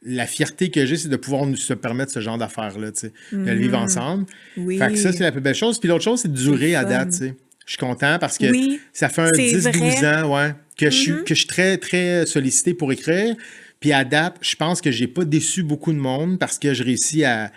La fierté que j'ai, c'est de pouvoir nous se permettre ce genre d'affaires-là, tu sais, de le vivre ensemble. Oui. Fait que ça, c'est la plus belle chose. Puis l'autre chose, c'est de durer à date, tu sais. Je suis content parce que ça fait 10-12 ans que je suis très, très sollicité pour écrire. Puis à date, je pense que j'ai pas déçu beaucoup de monde parce que je réussis à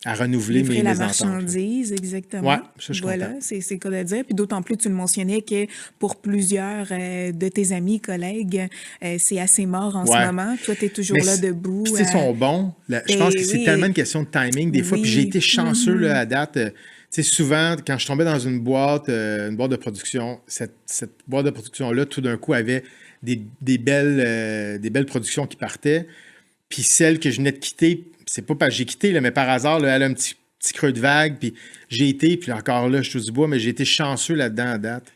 renouveler mes ententes. La marchandise, exactement. Oui, ça, je suis voilà, content. c'est le cas de le dire. Puis d'autant plus, tu le mentionnais que pour plusieurs de tes amis, collègues, c'est assez mort en ce moment. Toi, tu es toujours là debout. Puis, ils sont bons. Je pense que c'est tellement une question de timing des fois. Puis j'ai été chanceux là, à date. Tu sais, souvent, quand je tombais dans une boîte de production, cette boîte de production-là, tout d'un coup, avait des belles productions qui partaient. Puis celle que je venais de quitter, c'est pas parce que j'ai quitté, là, mais par hasard, là, elle a un petit creux de vague, puis j'ai été, puis encore là, je touche du bois, mais j'ai été chanceux là-dedans à date.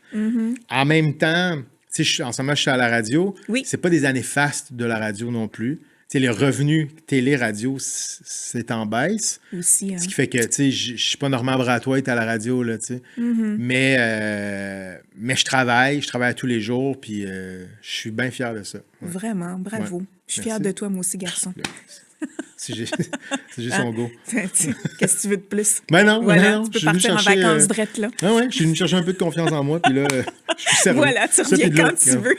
En même temps, tu sais, en ce moment, je suis à la radio. C'est pas des années fastes de la radio non plus. Tu sais, les revenus télé-radio, c'est en baisse. Aussi, hein. Ce qui fait que, tu sais, je suis pas Normand Bratoit à la radio, là, tu sais. Mais je travaille tous les jours, puis je suis bien fier de ça. Ouais. Vraiment, bravo. Ouais. Je suis fière de toi, moi aussi, garçon. Si j'ai son go. Qu'est-ce que tu veux de plus? Ben non, voilà, non, tu peux partir en vacances drettes, là. Ah ouais, je suis venu chercher un peu de confiance en moi, puis là, je suis servi. Voilà, tu reviens quand tu veux.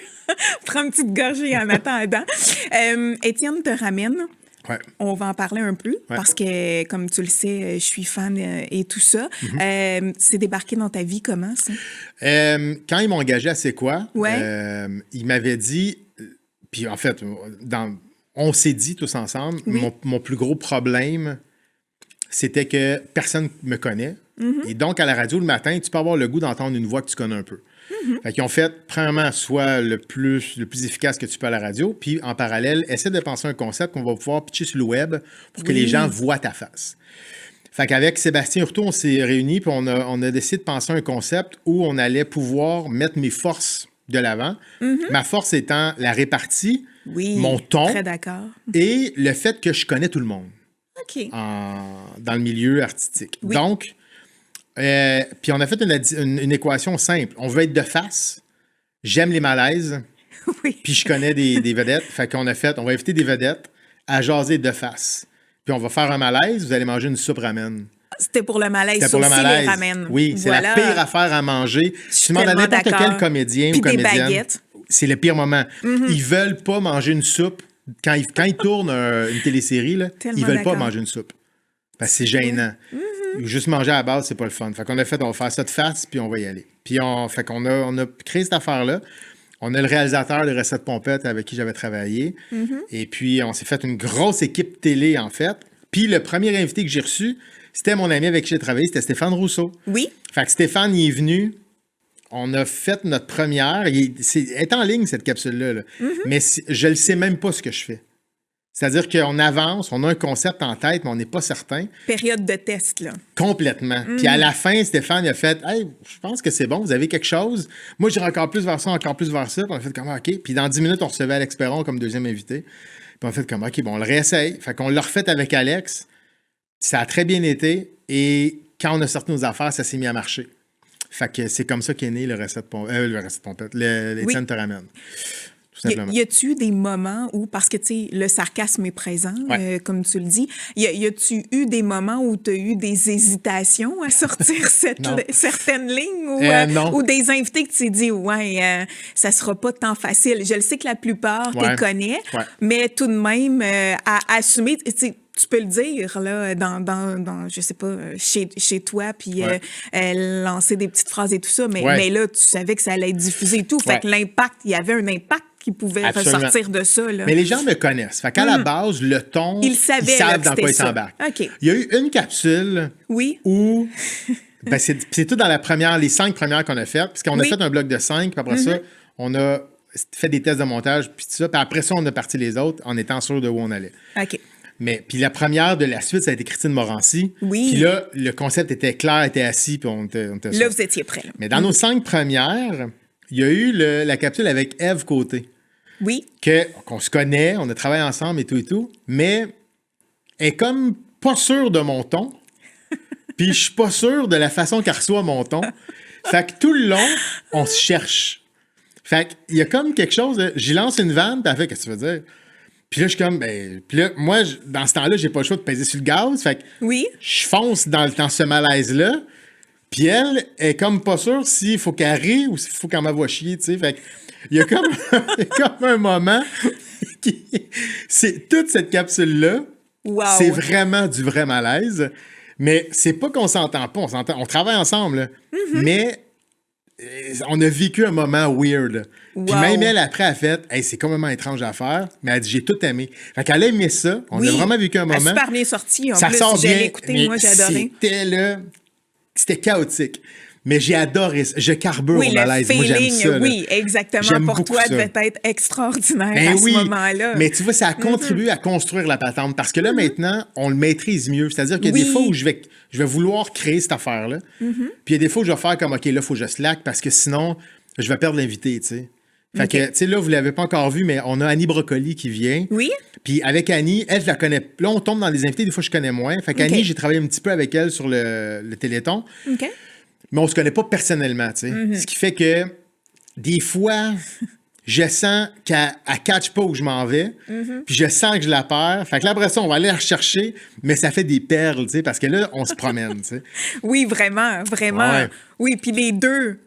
Prends une petite gorgée en attendant. Étienne te ramène. Ouais. On va en parler un peu parce que, comme tu le sais, je suis fan et tout ça. C'est débarqué dans ta vie comment, ça? Quand ils m'ont engagé à C'est quoi, ils m'avaient dit, puis en fait, on s'est dit tous ensemble, mon plus gros problème, c'était que personne ne me connaît. Et donc, à la radio, le matin, tu peux avoir le goût d'entendre une voix que tu connais un peu. Fait qu'ils ont fait, premièrement, soit le plus efficace que tu peux à la radio, puis en parallèle, essaie de penser un concept qu'on va pouvoir pitcher sur le web pour que les gens voient ta face. Fait qu'avec Sébastien Hurtaud, on s'est réunis, puis on a décidé de penser un concept où on allait pouvoir mettre mes forces de l'avant. Ma force étant la répartie, mon ton très d'accord. et le fait que je connais tout le monde. dans le milieu artistique. Oui. Donc, puis on a fait une équation simple. On veut être de face. J'aime les malaises. Oui. Puis je connais des vedettes. Fait qu'on on va inviter des vedettes à jaser de face. Puis on va faire un malaise, vous allez manger une soupe ramen. C'était pour le malaise, c'est aussi les ramen. Oui, c'est la pire affaire à manger. Si tu demandes à n'importe quel comédien ou comédienne, c'est le pire moment. Ils veulent pas manger une soupe. Quand ils tournent une télésérie, là, ils veulent pas manger une soupe. Parce que c'est gênant. Juste manger à la base, c'est pas le fun. Fait qu'on a fait, on va faire ça de face, puis on va y aller. Puis on a créé cette affaire-là. On a le réalisateur de Recettes Pompettes avec qui j'avais travaillé. Et puis, on s'est fait une grosse équipe télé, en fait. Puis, le premier invité que j'ai reçu, c'était mon ami avec qui j'ai travaillé, c'était Stéphane Rousseau. Oui. Fait que Stéphane, il est venu. On a fait notre première. Elle est en ligne, cette capsule-là. Là. Mais je ne sais même pas ce que je fais. C'est-à-dire qu'on avance, on a un concept en tête, mais on n'est pas certain. Période de test, là. Complètement. Puis à la fin, Stéphane, il a fait « Hey, je pense que c'est bon, vous avez quelque chose. Moi, j'irai encore plus vers ça, encore plus vers ça. » Puis on a fait comme « OK. » Puis dans 10 minutes, on recevait Alex Perron comme deuxième invité. Puis on a fait comme « OK, bon, on le réessaye. » Fait qu'on l'a refait avec Alex. Ça a très bien été. Et quand on a sorti nos affaires, ça s'est mis à marcher. Fait que c'est comme ça qu'est né le Recette Pompette, l'Étienne te ramène. Y a-tu eu des moments où, parce que tu sais, le sarcasme est présent, comme tu le dis, y a-tu eu des moments où tu as eu des hésitations à sortir certaines lignes ou des invités que tu t'es dit, ça sera pas tant facile? Je le sais que la plupart te connaissent, mais tout de même, à assumer, tu peux le dire, là, dans je sais pas, chez toi, puis lancer des petites phrases et tout ça, mais là, tu savais que ça allait être diffusé et tout. Fait que l'impact, il y avait un impact qui pouvait ressortir de ça. Là. Mais les gens me connaissent. Fait qu'à la base, le ton, ils savent dans quoi ils s'embarquent. Okay. Il y a eu une capsule où... c'est tout dans les 5 premières qu'on a faites, parce qu'on a fait un bloc de 5, puis après ça, on a fait des tests de montage, puis tout ça, puis après ça, on a parti les autres en étant sûr de où on allait. OK. Mais puis la première de la suite, ça a été Christine Morancy. Oui. Puis là, le concept était clair, était assis, puis on était là, vous étiez prêts. Mais dans nos 5 premières, il y a eu la capsule avec Ève Côté. Oui. Qu'on se connaît, on a travaillé ensemble et tout, mais elle est comme pas sûre de mon ton, puis je suis pas sûr de la façon qu'elle reçoit mon ton. Fait que tout le long, on se cherche. Fait qu'il y a comme quelque chose de... J'y lance une vanne, puis elle fait « Qu'est-ce que tu veux dire? » Puis là, je suis comme, puis là, moi, dans ce temps-là, j'ai pas le choix de peser sur le gaz. Fait que je fonce dans ce malaise-là. Puis elle est comme pas sûre s'il faut qu'elle rie ou s'il faut qu'elle m'envoie chier, tu sais. Fait que il y a comme un moment c'est toute cette capsule-là. Wow. C'est vraiment du vrai malaise. Mais c'est pas qu'on s'entend pas, on travaille ensemble, là. Mais on a vécu un moment weird. Wow. Puis même elle, après, elle a fait « Hey, c'est complètement étrange à faire. » Mais elle a dit « J'ai tout aimé. » Fait qu'elle a aimé ça. On a vraiment vécu un moment. Elle a super bien sorti. Ça sort bien. J'ai écouté, moi, j'ai adoré. C'était chaotique. Mais j'ai adoré ça. Je carbure au malaise. Moi, j'aime ça. Oui, exactement. J'aime pour toi, ça devait être extraordinaire à ce moment-là. Mais tu vois, ça a contribué à construire la patente. Parce que là, maintenant, on le maîtrise mieux. C'est-à-dire qu'il y a des fois où je vais vouloir créer cette affaire-là. Puis il y a des fois où je vais faire comme, OK, là, il faut que je slack parce que sinon, je vais perdre l'invité, tu sais. Fait que, tu sais, là, vous ne l'avez pas encore vu, mais on a Annie Brocoli qui vient. Oui. Puis avec Annie, elle, je la connais. Là, on tombe dans les invités, des fois, je connais moins. Fait qu'Annie, j'ai travaillé un petit peu avec elle sur le Téléthon. OK. Mais on se connaît pas personnellement, tu sais. Ce qui fait que, des fois, je sens qu'elle ne catch pas où je m'en vais, puis je sens que je la perds. Fait que là, après ça, on va aller la rechercher, mais ça fait des perles, tu sais, parce que là, on se promène, tu sais. Oui, vraiment, vraiment. Ouais. Oui, puis les deux,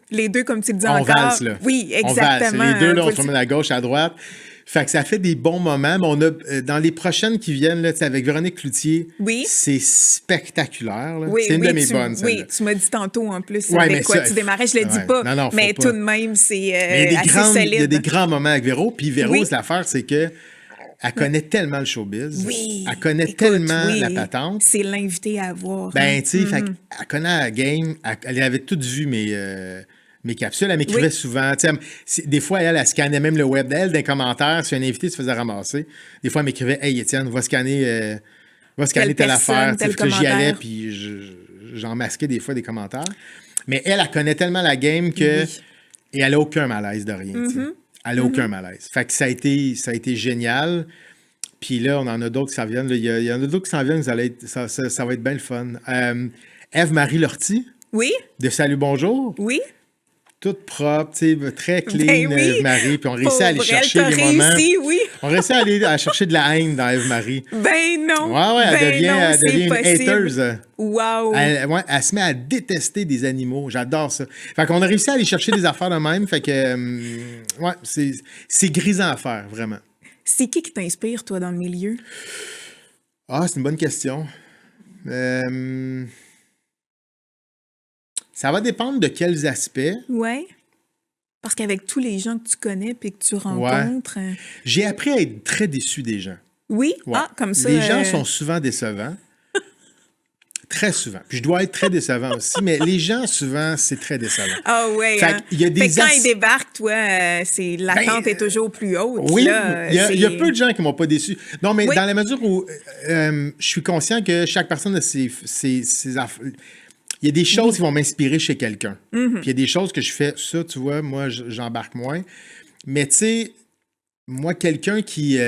comme tu le dis encore. On valse, là. Oui, exactement. On valse. Les deux, là, on se promène à gauche, à droite. Fait que ça fait des bons moments, mais on a, dans les prochaines qui viennent, là, avec Véronique Cloutier, c'est spectaculaire. Là. C'est une de mes bonnes. Oui, tu m'as dit tantôt en plus avec quoi tu démarrais, je le dis pas, mais tout de même, c'est assez solide. Il y a des grands moments avec Véro, puis Véro, l'affaire, c'est que elle connaît tellement le showbiz, elle connaît tellement la patente. C'est l'invité à avoir. Ben, tu sais, elle connaît la game, elle avait tout vu mes capsules, elle m'écrivait souvent. Des fois, elle scannait même le web d'elle, des commentaires. Si un invité se faisait ramasser, des fois, elle m'écrivait « Hey, Étienne, va scanner telle affaire. » J'y allais, puis j'en masquais des fois des commentaires. Mais elle connaît tellement la game que... Et elle n'a aucun malaise de rien. Elle n'a aucun malaise. Fait que ça a été génial. Puis là, on en a d'autres qui s'en viennent. Il y en a d'autres qui s'en viennent, ça va être bien le fun. Ève-Marie Lortie, Oui, de Salut Bonjour, oui. toute propre, tu sais, très clean, Ben oui. Ève-Marie. Puis on réussit à aller Pauvre, elle chercher t'a des moments. réussi, oui. On réussit à aller chercher de la haine dans Ève-Marie. Ben non. Ouais, elle devient une possible. hateuse. Wow. Elle se met à détester des animaux. J'adore ça. Fait qu'on a réussi à aller chercher des affaires de même. Fait que, ouais, c'est grisant à faire, vraiment. C'est qui t'inspire, toi, dans le milieu? Ah, c'est une bonne question. Ça va dépendre de quels aspects. Ouais. Parce qu'avec tous les gens que tu connais et que tu rencontres... J'ai appris à être très déçu des gens. Oui? Ouais. Ah, comme ça... Les gens sont souvent décevants. Très souvent. Puis je dois être très décevant aussi, mais les gens, souvent, c'est très décevant. Ah oui, Fait qu'il y a des quand ils débarquent, toi, l'attente est toujours plus haute. Oui, là, il y a peu de gens qui m'ont pas déçu. Non, mais Oui. dans la mesure où je suis conscient que chaque personne a ses affaires. Il y a des choses qui vont m'inspirer chez quelqu'un. Puis il y a des choses que je fais, ça, tu vois, moi, j'embarque moins. Mais tu sais, moi, quelqu'un qui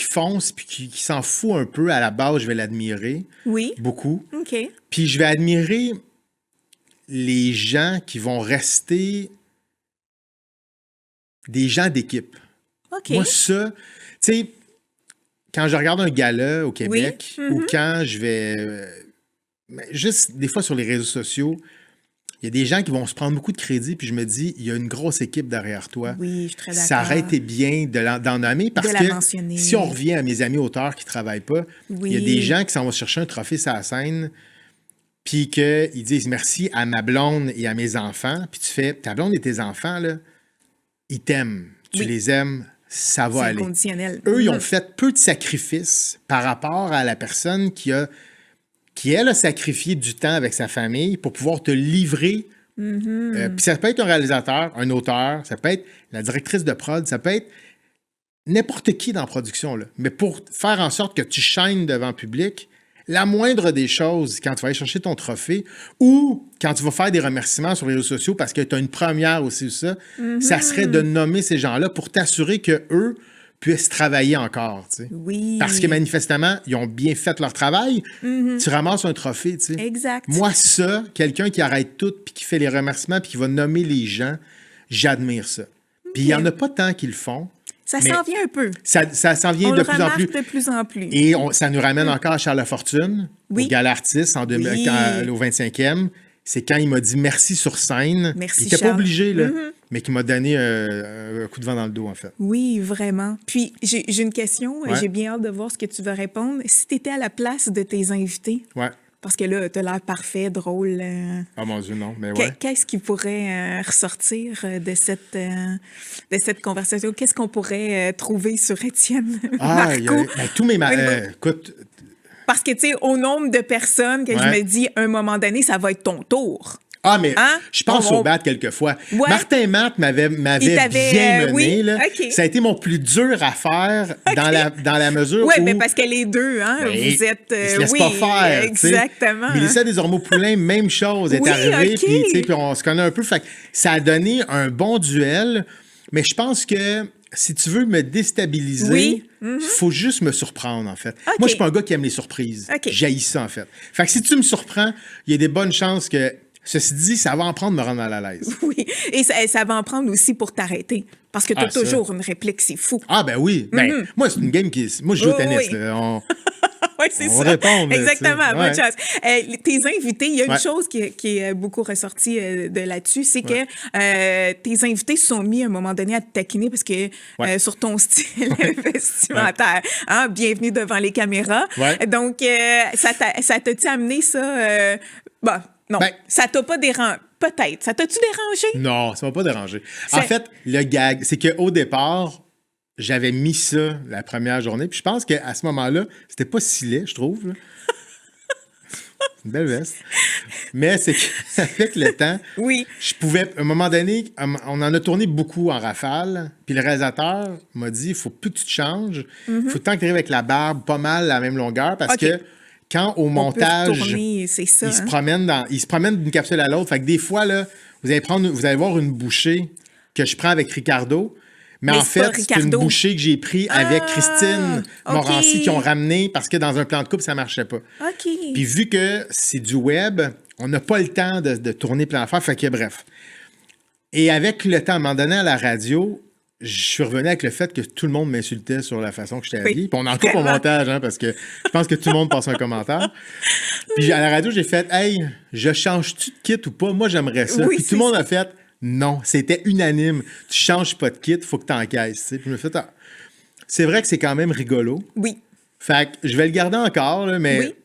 fonce puis qui s'en fout un peu, à la base, je vais l'admirer. Oui. Beaucoup. OK. Puis je vais admirer les gens qui vont rester des gens d'équipe. OK. Moi, ça, tu sais, quand je regarde un gala au Québec ou quand je vais... juste des fois sur les réseaux sociaux, il y a des gens qui vont se prendre beaucoup de crédit, puis je me dis, il y a une grosse équipe derrière toi. Oui, je suis très d'accord. Ça aurait été bien d'en nommer parce que mentionner. Si on revient à mes amis auteurs qui ne travaillent pas, Oui. il y a des gens qui s'en vont chercher un trophée sur la scène, puis qu'ils disent merci à ma blonde et à mes enfants, puis tu fais, ta blonde et tes enfants, là, ils t'aiment, tu les aimes, ça va aller. C'est inconditionnel. Eux, ils ont fait peu de sacrifices par rapport à la personne qui, elle, a sacrifié du temps avec sa famille pour pouvoir te livrer. Puis ça peut être un réalisateur, un auteur, ça peut être la directrice de prod, ça peut être n'importe qui dans la production. Là. Mais pour faire en sorte que tu shines devant le public, la moindre des choses, quand tu vas aller chercher ton trophée ou quand tu vas faire des remerciements sur les réseaux sociaux parce que tu as une première aussi ou ça, ça serait de nommer ces gens-là pour t'assurer qu'eux puissent travailler encore. Tu sais. Oui. Parce que manifestement, ils ont bien fait leur travail. Tu ramasses un trophée. Tu sais. Exact. Moi, ça, quelqu'un qui arrête tout puis qui fait les remerciements puis qui va nommer les gens, j'admire ça. Puis il n'y en a pas tant qui le font. Ça s'en vient un peu. Ça s'en vient On de le plus en plus. de plus en plus. Et ça nous ramène encore à Charles Lafortune, au Gala Artiste, au 25e. C'est quand il m'a dit merci sur scène. Merci, il n'était pas Charles. obligé, là, mais qui m'a donné un coup de vent dans le dos, en fait. Oui, vraiment. Puis, j'ai une question. J'ai bien hâte de voir ce que tu vas répondre. Si tu étais à la place de tes invités, parce que là, tu as l'air parfait, drôle. Oh mon Dieu, non, mais ouais. Qu'est-ce qui pourrait ressortir de cette conversation? Qu'est-ce qu'on pourrait trouver sur Étienne Marcoux? Tous mes... écoute... Parce que, tu sais, au nombre de personnes que je me dis, à un moment donné, ça va être ton tour. Ah, mais je pense au bat quelquefois. Ouais. Martin Matt m'avait bien mené. Là. Okay. Ça a été mon plus dur à faire dans la mesure où... Oui, mais parce que les deux, vous êtes... ils se laissent pas faire. Exactement. Mélissa Desormeaux-Poulain, même chose, est arrivée. Puis on se connaît un peu. Fait que ça a donné un bon duel. Mais je pense que si tu veux me déstabiliser, il faut juste me surprendre, en fait. Okay. Moi, je suis pas un gars qui aime les surprises. Okay. J'haïs ça, en fait. Fait que si tu me surprends, il y a des bonnes chances que... Ceci dit, ça va en prendre me rendre mal à l'aise. Oui, et ça va en prendre aussi pour t'arrêter. Parce que tu as toujours une réplique, c'est fou. Ah, ben oui. Ben, moi, c'est une game qui... Moi, je joue au tennis. Oui, c'est ça. Répondre, exactement. Bonne chance. Tes invités, il y a une chose qui est beaucoup ressortie de là-dessus, c'est que tes invités se sont mis à un moment donné à te taquiner parce que sur ton style vestimentaire, bienvenue devant les caméras. Donc, ça t'a-tu amené ça... non, ça t'a pas dérangé. Peut-être. Ça t'a-tu dérangé? Non, ça m'a pas dérangé. En fait, le gag, c'est qu'au départ, j'avais mis ça la première journée. Puis je pense qu'à ce moment-là, c'était pas si laid, je trouve. Là. C'est une belle veste. Mais c'est qu'avec le temps, je pouvais, à un moment donné, on en a tourné beaucoup en rafale. Puis le réalisateur m'a dit, il faut plus que tu te changes. Il faut tant que tu arrives avec la barbe pas mal à la même longueur parce que quand au montage, tourner, ça, il se promène d'une capsule à l'autre. Fait que des fois, là, vous allez voir une bouchée que je prends avec Ricardo, Mais en fait, c'est une bouchée que j'ai pris avec Christine Morancy qui ont ramené parce que dans un plan de couple, ça marchait pas. OK. Puis vu que c'est du web, on n'a pas le temps de tourner plein d'affaires, fait que bref. Et avec le temps, à un moment donné à la radio, je suis revenu avec le fait que tout le monde m'insultait sur la façon que j'étais habillé. Puis on en coupe au montage, hein, parce que je pense que tout le monde passe un commentaire. Puis à la radio, j'ai fait « Hey, je change-tu de kit ou pas? Moi, j'aimerais ça. Puis tout le monde a fait « Non, c'était unanime. Tu changes pas de kit, il faut que tu encaisses. » Puis je me suis fait c'est vrai que c'est quand même rigolo. Oui. Fait que je vais le garder encore, là, mais... Oui.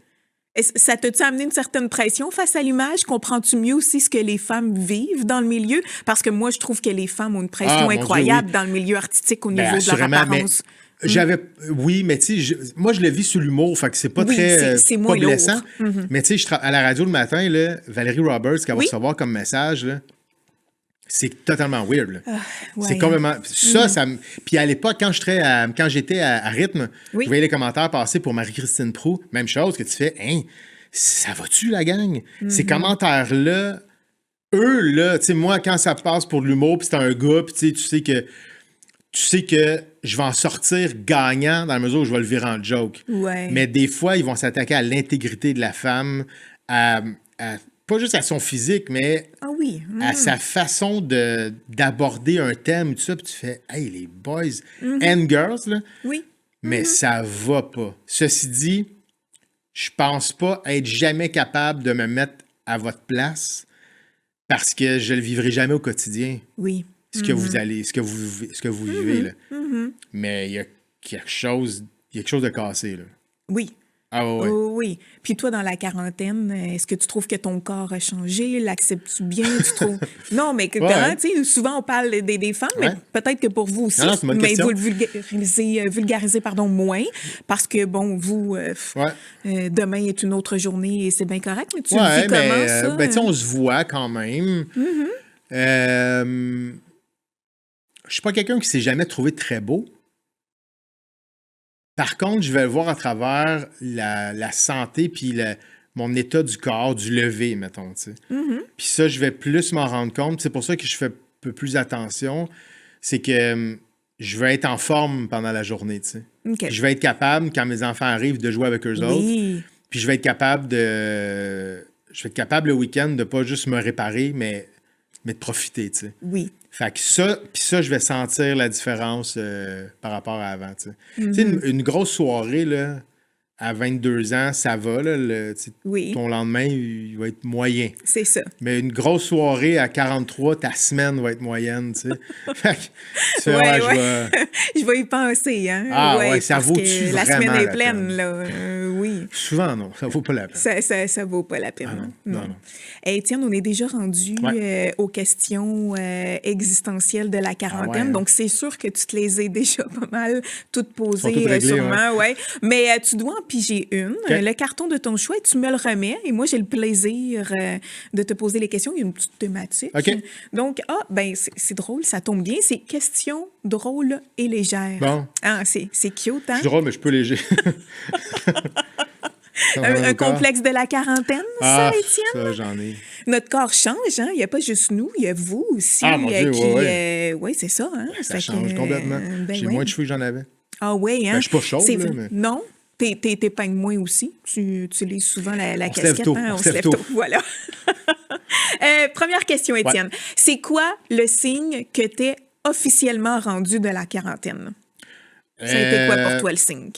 Ça t'a-tu amené une certaine pression face à l'image? Comprends-tu mieux aussi ce que les femmes vivent dans le milieu? Parce que moi, je trouve que les femmes ont une pression incroyable dans le milieu artistique au niveau de leur apparence. Oui, mais tu sais, moi, je le vis sous l'humour, fait que c'est pas très c'est pas blessant. Mais tu sais, à la radio le matin, là, Valérie Roberts, qu'elle va recevoir comme message, là, c'est totalement weird. Là. C'est complètement... Ça Puis à l'époque, quand j'étais à Rythme, je voyais les commentaires passer pour Marie-Christine Proulx. Même chose que tu fais, hein, ça va-tu, la gang? Ces commentaires-là, eux, là, tu sais, moi, quand ça passe pour de l'humour, puis c'est un gars, puis tu sais que je vais en sortir gagnant dans la mesure où je vais le virer en joke. Ouais. Mais des fois, ils vont s'attaquer à l'intégrité de la femme, pas juste à son physique, mais à sa façon d'aborder un thème, tout ça, puis tu fais « Hey, les boys and girls, là, mais ça va pas. » Ceci dit, je pense pas être jamais capable de me mettre à votre place parce que je le vivrai jamais au quotidien. Oui. Ce que vous vivez, là. Mais il y a quelque chose de cassé, là. Oui. Ah ouais. Oui. Puis toi, dans la quarantaine, est-ce que tu trouves que ton corps a changé? L'acceptes-tu bien? Tu trouves... Non, mais tu sais, souvent, on parle des femmes, mais peut-être que pour vous aussi. Non, c'est une bonne question. Vous le vulgarisez moins, parce que, bon, vous, demain est une autre journée et c'est bien correct, mais tu le vis comment, ça? Ben, tu sais, on se voit quand même. Je suis pas quelqu'un qui s'est jamais trouvé très beau. Par contre, je vais le voir à travers la santé puis mon état du corps, du lever, mettons, tu sais. Puis ça, je vais plus m'en rendre compte. C'est pour ça que je fais un peu plus attention. C'est que je vais être en forme pendant la journée, tu sais. Okay. Je vais être capable, quand mes enfants arrivent, de jouer avec eux autres. Puis je vais être capable le week-end de pas juste me réparer, mais de profiter, tu sais. Oui. Fait que ça, je vais sentir la différence par rapport à avant, tu sais. Tu sais, une grosse soirée, là, à 22 ans, ça va, là, ton lendemain, il va être moyen. C'est ça. Mais une grosse soirée à 43, ta semaine va être moyenne, tu sais. Fait que, je vais y penser, hein. Ah ouais, ça vaut-tu la vraiment semaine est la pleine, peine? là. Oui. Souvent, non, ça vaut pas la peine. Ça vaut pas la peine. Ah non. Hey, Étienne, on est déjà rendu aux questions existentielles de la quarantaine, donc c'est sûr que tu te les as déjà pas mal toutes posées, sûrement, mais tu dois en piger une, le carton de ton choix, et tu me le remets, et moi j'ai le plaisir de te poser les questions. Il y a une petite thématique. Donc, c'est drôle, ça tombe bien, c'est questions drôles et légères. Bon. Ah, c'est cute, hein? Je suis drôle, mais je peux léger. Un complexe de la quarantaine, ça, Étienne? Ça, j'en ai. Notre corps change, hein? Il n'y a pas juste nous, il y a vous aussi. Ah, mon Dieu, oui, c'est ça, hein? Ça change complètement. J'ai moins de cheveux que j'en avais. Ah oui, hein? Ben, je suis pas chauve, là, mais... Non? T'épeignes moins aussi. Tu utilises souvent la casquette. On se lève tôt. Voilà. Première question, Étienne. C'est quoi le signe que t'es officiellement rendu de la quarantaine? Ça a été quoi pour toi, le signe?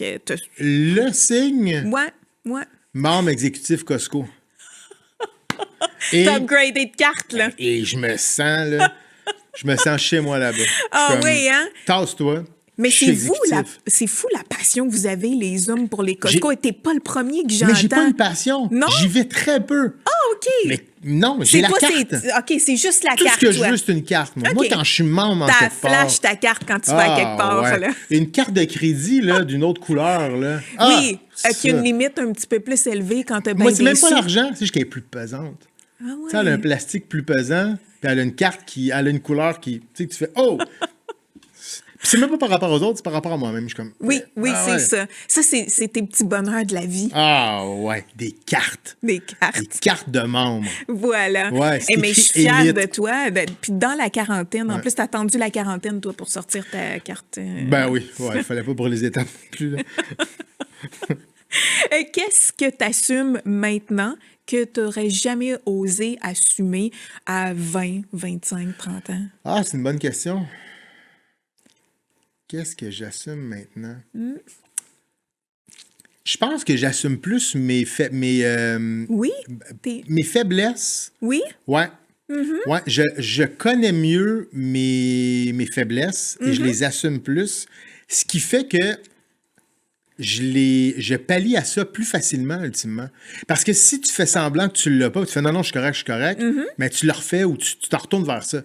Le signe? Ouais. Membre exécutif Costco. T'as upgradé de carte, là. Et je me sens, là... Je me sens chez moi là-bas. Ah oui, hein? Tasse-toi. Mais c'est fou la passion que vous avez, les hommes, pour les Costco. Et t'es pas le premier que j'entends. Mais j'ai pas une passion. Non? J'y vais très peu. Ah, OK. Mais non, j'ai la carte. OK, c'est juste la Tout carte, ce que je veux, c'est une carte. Moi, quand je suis membre en quelque part... flash ta carte quand tu vas à quelque part. Là. Une carte de crédit là, d'une autre couleur. Là. Oui, qui a une limite un petit peu plus élevée quand tu as bien Moi, c'est même pas l'argent, c'est juste qu'elle est plus pesante. Ah ouais. Tu sais, elle a un plastique plus pesant, puis elle a une carte elle a une couleur qui... Tu sais, que tu fais « Oh! » Puis c'est même pas par rapport aux autres, c'est par rapport à moi-même. Je suis comme... Oui, c'est ouais. ça. Ça, c'est tes petits bonheurs de la vie. Ah ouais, des cartes. Des cartes. Des cartes de membres. Voilà. Ouais, c'est mais je suis écrit fière élite. de toi. Puis dans la quarantaine, en plus, t'as attendu la quarantaine, toi, pour sortir ta carte. Ben oui, il fallait pas brûler les étapes non plus. Là. Qu'est-ce que tu assumes maintenant que tu n'aurais jamais osé assumer à 20, 25, 30 ans? Ah, c'est une bonne question. Qu'est-ce que j'assume maintenant? Je pense que j'assume plus Oui? mes faiblesses. Oui? Ouais. Ouais, je connais mieux mes faiblesses et je les assume plus, ce qui fait que je pallie à ça plus facilement, ultimement. Parce que si tu fais semblant que tu l'as pas, tu fais non, je suis correct, mais tu le refais ou tu t'en retournes vers ça.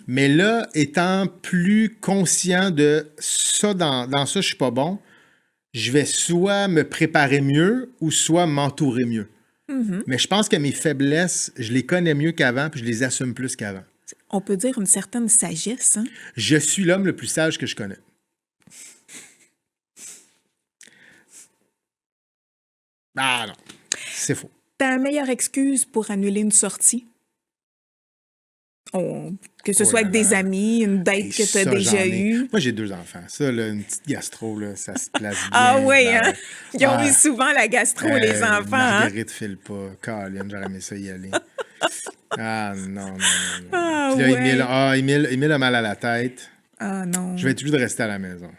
Mais là, étant plus conscient de ça, dans ça, je suis pas bon, je vais soit me préparer mieux ou soit m'entourer mieux. Mais je pense que mes faiblesses, je les connais mieux qu'avant, puis je les assume plus qu'avant. On peut dire une certaine sagesse, hein? Je suis l'homme le plus sage que je connais. Ah non, c'est faux. Ta meilleure excuse pour annuler une sortie? Que ce soit avec des amis, une date que tu as déjà eue. Moi, j'ai 2 enfants. Ça, là, une petite gastro, là, ça se place bien. Ah oui, hein? Ils ont eu souvent la gastro, les enfants. Marguerite file pas. Colin, j'aurais aimé ça y aller. Ah non. Ah, Puis là, ouais. Émile a mal à la tête. Ah non. Je vais être obligé de rester à la maison.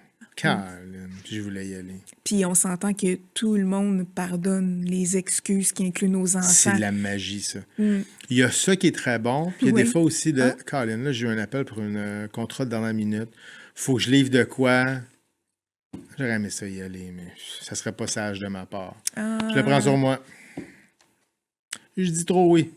Colin, puis je voulais y aller. Puis on s'entend que tout le monde pardonne les excuses qui incluent nos enfants. C'est de la magie, ça. Il y a ça qui est très bon. Puis il y a des fois aussi de... Colin, là, j'ai eu un appel pour un contrat de dernière minute. Faut que je livre de quoi. J'aurais aimé ça y aller, mais ça serait pas sage de ma part. Je le prends sur moi. Je dis trop oui.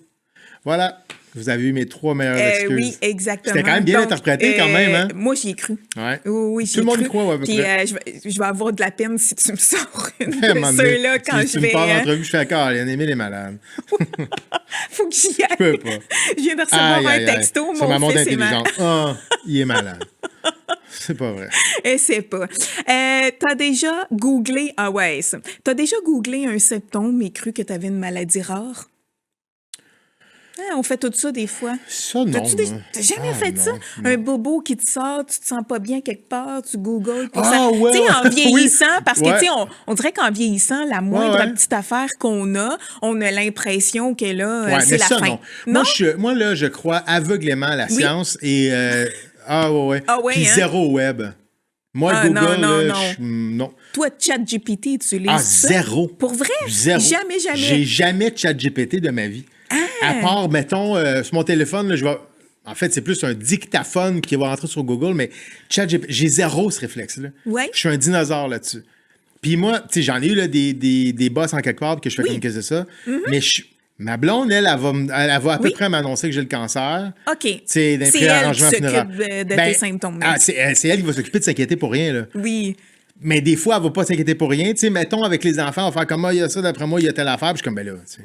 Voilà. Vous avez eu mes 3 meilleures excuses. Oui, exactement. C'était quand même bien interprété quand même, hein? Moi, j'y ai cru. Ouais. Oui, j'y Tout ai le monde cru. y croit, ouais, à peu Puis près. je vais avoir de la peine si tu me sors une À un moment de donné, ceux-là quand si je tu vais... me parles d'entrevue, je fais d'accord, Émile est malade. Faut que j'y aille. Je peux pas. Je viens de recevoir un texto, C'est ma mon montre fils est malade. intelligente. Il est malade. C'est pas vrai. Et c'est pas. T'as déjà googlé... Ah ouais, ça. T'as déjà googlé un symptôme et cru que t'avais une maladie rare? On fait tout ça des fois. Ça, non. T'as jamais fait ça? Non. Un bobo qui te sort, tu te sens pas bien quelque part, tu googles pour Ah, ça. ouais, Tu sais, en ouais. vieillissant, Oui. parce que, Ouais. tu sais, on dirait qu'en vieillissant, la moindre Ouais. petite affaire qu'on a, on a l'impression que là, Ouais, c'est mais la ça, fin. non. Moi, là, je crois aveuglément à la science et... Ah, ouais. Ah ouais, Puis hein? zéro web. Moi, Ah, Google, non. là, non. Toi, ChatGPT, utilises Ah, ça? zéro. Pour vrai? Zéro. Jamais. J'ai jamais ChatGPT de ma vie. À part, mettons, sur mon téléphone, là, je vais... En fait, c'est plus un dictaphone qui va rentrer sur Google, mais ChatGPT, j'ai zéro ce réflexe-là. Ouais. Je suis un dinosaure là-dessus. Puis moi, tu sais, j'en ai eu là, des boss en quelque part que je fais comme que c'est ça. Mais ma blonde, elle va à peu près m'annoncer que j'ai le cancer. OK. Tu sais, d'un C'est elle qui préarrangement s'occupe funéraire. de tes symptômes. là. C'est elle qui va s'occuper de s'inquiéter pour rien, là. Oui. Mais des fois, elle va pas s'inquiéter pour rien. Tu sais, mettons, avec les enfants, on va faire comme, il y a ça, d'après moi, il y a telle affaire. Puis je suis comme, ben là, tu sais.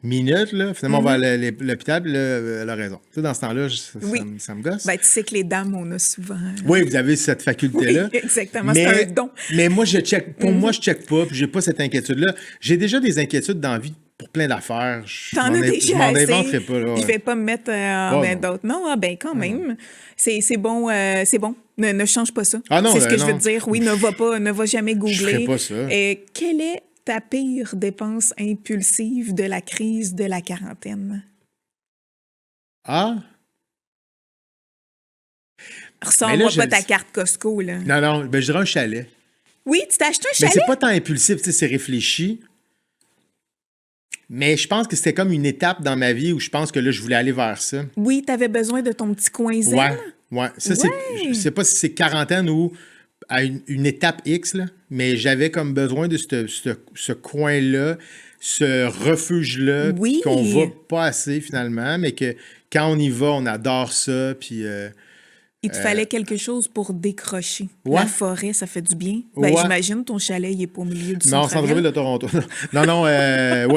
Minute, là, finalement, on va à l'hôpital, puis là, elle a raison. Tu sais, dans ce temps-là, ça me gosse. Ben, tu sais que les dames, on a souvent... Oui, vous avez cette faculté-là. Oui, exactement, c'est un don. Mais moi, moi, je check pas, puis j'ai pas cette inquiétude-là. J'ai déjà des inquiétudes dans la vie pour plein d'affaires. T'en as déjà Je m'en assez. inventerai pas, là. Je vais pas me mettre d'autres. Non, quand même. C'est bon, c'est bon. Ne change pas ça. Ah non, c'est ce que je veux non. te dire. Oui, ne va jamais googler. Je ferai pas ça. Quelle est ta pire dépense impulsive de la crise de la quarantaine? Ah? Ressors-moi pas ta carte Costco, là. Non, ben je dirais un chalet. Oui, tu t'as acheté un Mais chalet? c'est pas tant impulsif, tu sais, c'est réfléchi. Mais je pense que c'était comme une étape dans ma vie où je pense que là, je voulais aller vers ça. Oui, t'avais besoin de ton petit coin zen. Ouais. Ça, je sais pas si c'est quarantaine ou à une étape X, là, mais j'avais comme besoin de ce coin-là, ce refuge-là, Oui. qu'on va pas assez finalement, mais que quand on y va, on adore ça, puis Il te fallait quelque chose pour décrocher. La forêt, ça fait du bien. Ben, j'imagine ton chalet, il n'est pas au milieu du centre-ville. Non, centre-ville de Toronto. Non,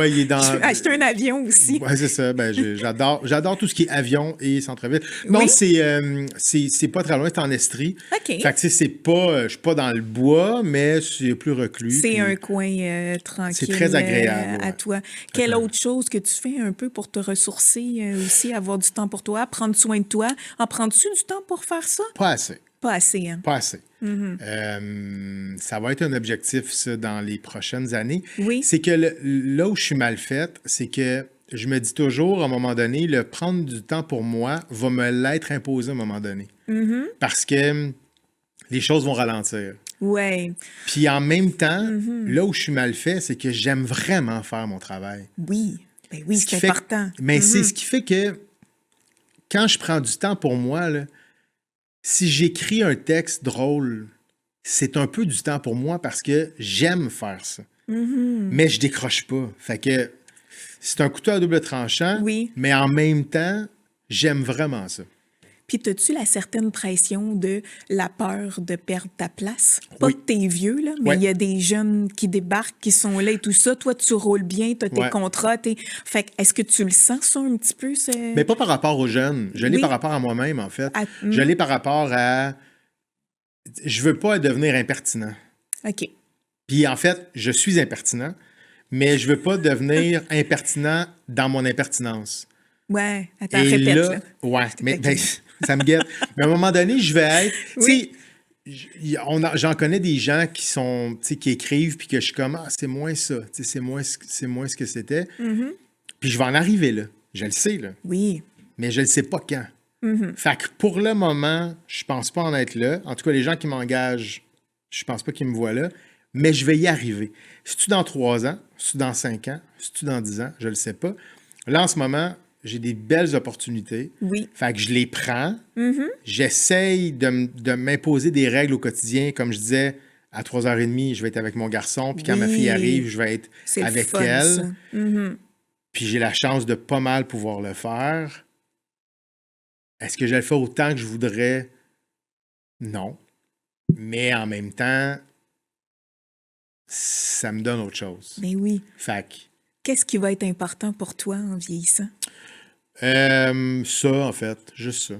il est dans... Tu peux acheter un avion aussi. Oui, c'est ça. Ben, j'adore tout ce qui est avion et centre-ville. Non, c'est pas très loin, c'est en Estrie. OK. Fait que, tu sais, c'est pas... Je suis pas dans le bois, mais c'est plus reclus. C'est un coin tranquille. C'est très agréable. À toi. Quelle autre chose que tu fais un peu pour te ressourcer aussi, avoir du temps pour toi, prendre soin de toi? En prends-tu du temps pour faire ça? Pas assez. Pas assez, hein? Pas assez. Ça va être un objectif, ça, dans les prochaines années. Oui. C'est que là où je suis mal faite, c'est que je me dis toujours, à un moment donné, le prendre du temps pour moi va me l'être imposé à un moment donné. Parce que les choses vont ralentir. Oui. Puis en même temps, là où je suis mal fait, c'est que j'aime vraiment faire mon travail. Oui. Ben oui, c'est important. Mais c'est ce qui fait que quand je prends du temps pour moi, là, si j'écris un texte drôle, c'est un peu du temps pour moi parce que j'aime faire ça. Mais je décroche pas. Fait que c'est un couteau à double tranchant, mais en même temps, j'aime vraiment ça. Puis, as-tu la certaine pression de la peur de perdre ta place? Pas que t'es vieux, là, mais il y a des jeunes qui débarquent, qui sont là et tout ça. Toi, tu roules bien, tu as tes contrats. Fait que, est-ce que tu le sens, ça, un petit peu? Mais pas par rapport aux jeunes. Je l'ai par rapport à moi-même, en fait. Je l'ai par rapport à... Je veux pas devenir impertinent. OK. Puis, en fait, je suis impertinent, mais je veux pas devenir impertinent dans mon impertinence. Ouais, attends, répète. Là, ouais, mais ça me guette. Mais à un moment donné, je vais être... Tu sais, j'en connais des gens qui sont, qui écrivent, puis que je suis comme, c'est moins ça, c'est moins ce que c'était. Puis je vais en arriver là. Je le sais, là. Oui. Mais je le sais pas quand. Fait que pour le moment, je pense pas en être là. En tout cas, les gens qui m'engagent, je pense pas qu'ils me voient là. Mais je vais y arriver. C'est-tu dans 3 ans? C'est-tu dans 5 ans? C'est-tu dans 10 ans? Je le sais pas. Là, en ce moment... J'ai des belles opportunités. Oui. Fait que je les prends. J'essaye de m'imposer des règles au quotidien. Comme je disais, à 3h30, je vais être avec mon garçon. Puis quand ma fille arrive, je vais être avec elle. Puis j'ai la chance de pas mal pouvoir le faire. Est-ce que je le fais autant que je voudrais? Non. Mais en même temps, ça me donne autre chose. Mais oui. Fait que... Qu'est-ce qui va être important pour toi en vieillissant? Ça, en fait. Juste ça.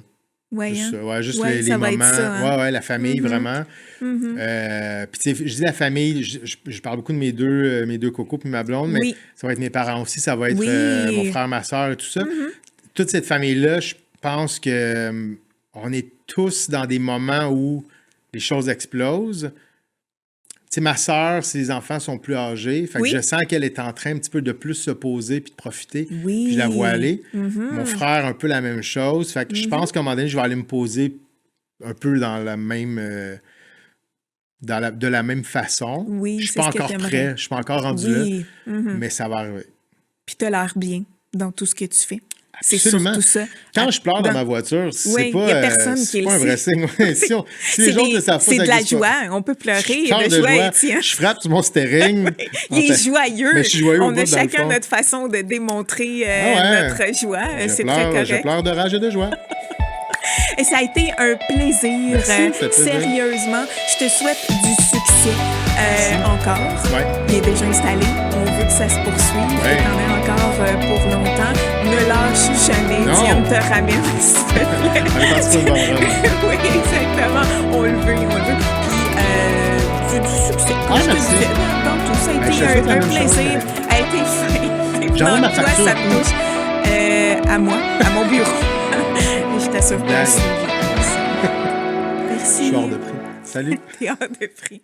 Oui, juste hein? ça. Ouais, juste les moments. Ça, hein? Ouais, la famille, vraiment. Puis, tu sais, je dis la famille, je parle beaucoup de mes deux cocos puis ma blonde, mais ça va être mes parents aussi, ça va être mon frère, ma soeur et tout ça. Toute cette famille-là, je pense que on est tous dans des moments où les choses explosent. Tu sais, ma sœur, ses enfants sont plus âgés. Fait que je sens qu'elle est en train un petit peu de plus se poser puis de profiter. Puis je la vois aller. Mon frère, un peu la même chose. Fait que je pense qu'à un moment donné, je vais aller me poser un peu dans la même... de la même façon. Oui, je suis pas encore prêt. Je suis pas encore rendu là. Mais ça va arriver. Puis tu as l'air bien dans tout ce que tu fais. Absolument. C'est surtout ça. Quand je pleure dans ma voiture, c'est pas, c'est pas un vrai signe. Si les gens ne savent pas, c'est de la joie. On peut pleurer de joie. Je frappe sur mon steering. Il est joyeux. Mais je suis joyeux. On a chacun notre façon de démontrer notre joie. C'est très correct. Je pleure de rage et de joie. Et ça a été un plaisir. Sérieusement, je te souhaite du succès encore. Il est déjà installé. On veut que ça se poursuive. T'en as encore pour longtemps. Ne lâche jamais. Diane te ramène, s'il te plaît. Oui, exactement. On le veut. Puis, du succès. Comme je te disais, dans tout ça a été un plaisir. A été fait. J'envoie ma toi, facture. ça touche à moi, à mon bureau. Je t'assure que merci. Je suis hors de prix. Salut. T'es hors de prix.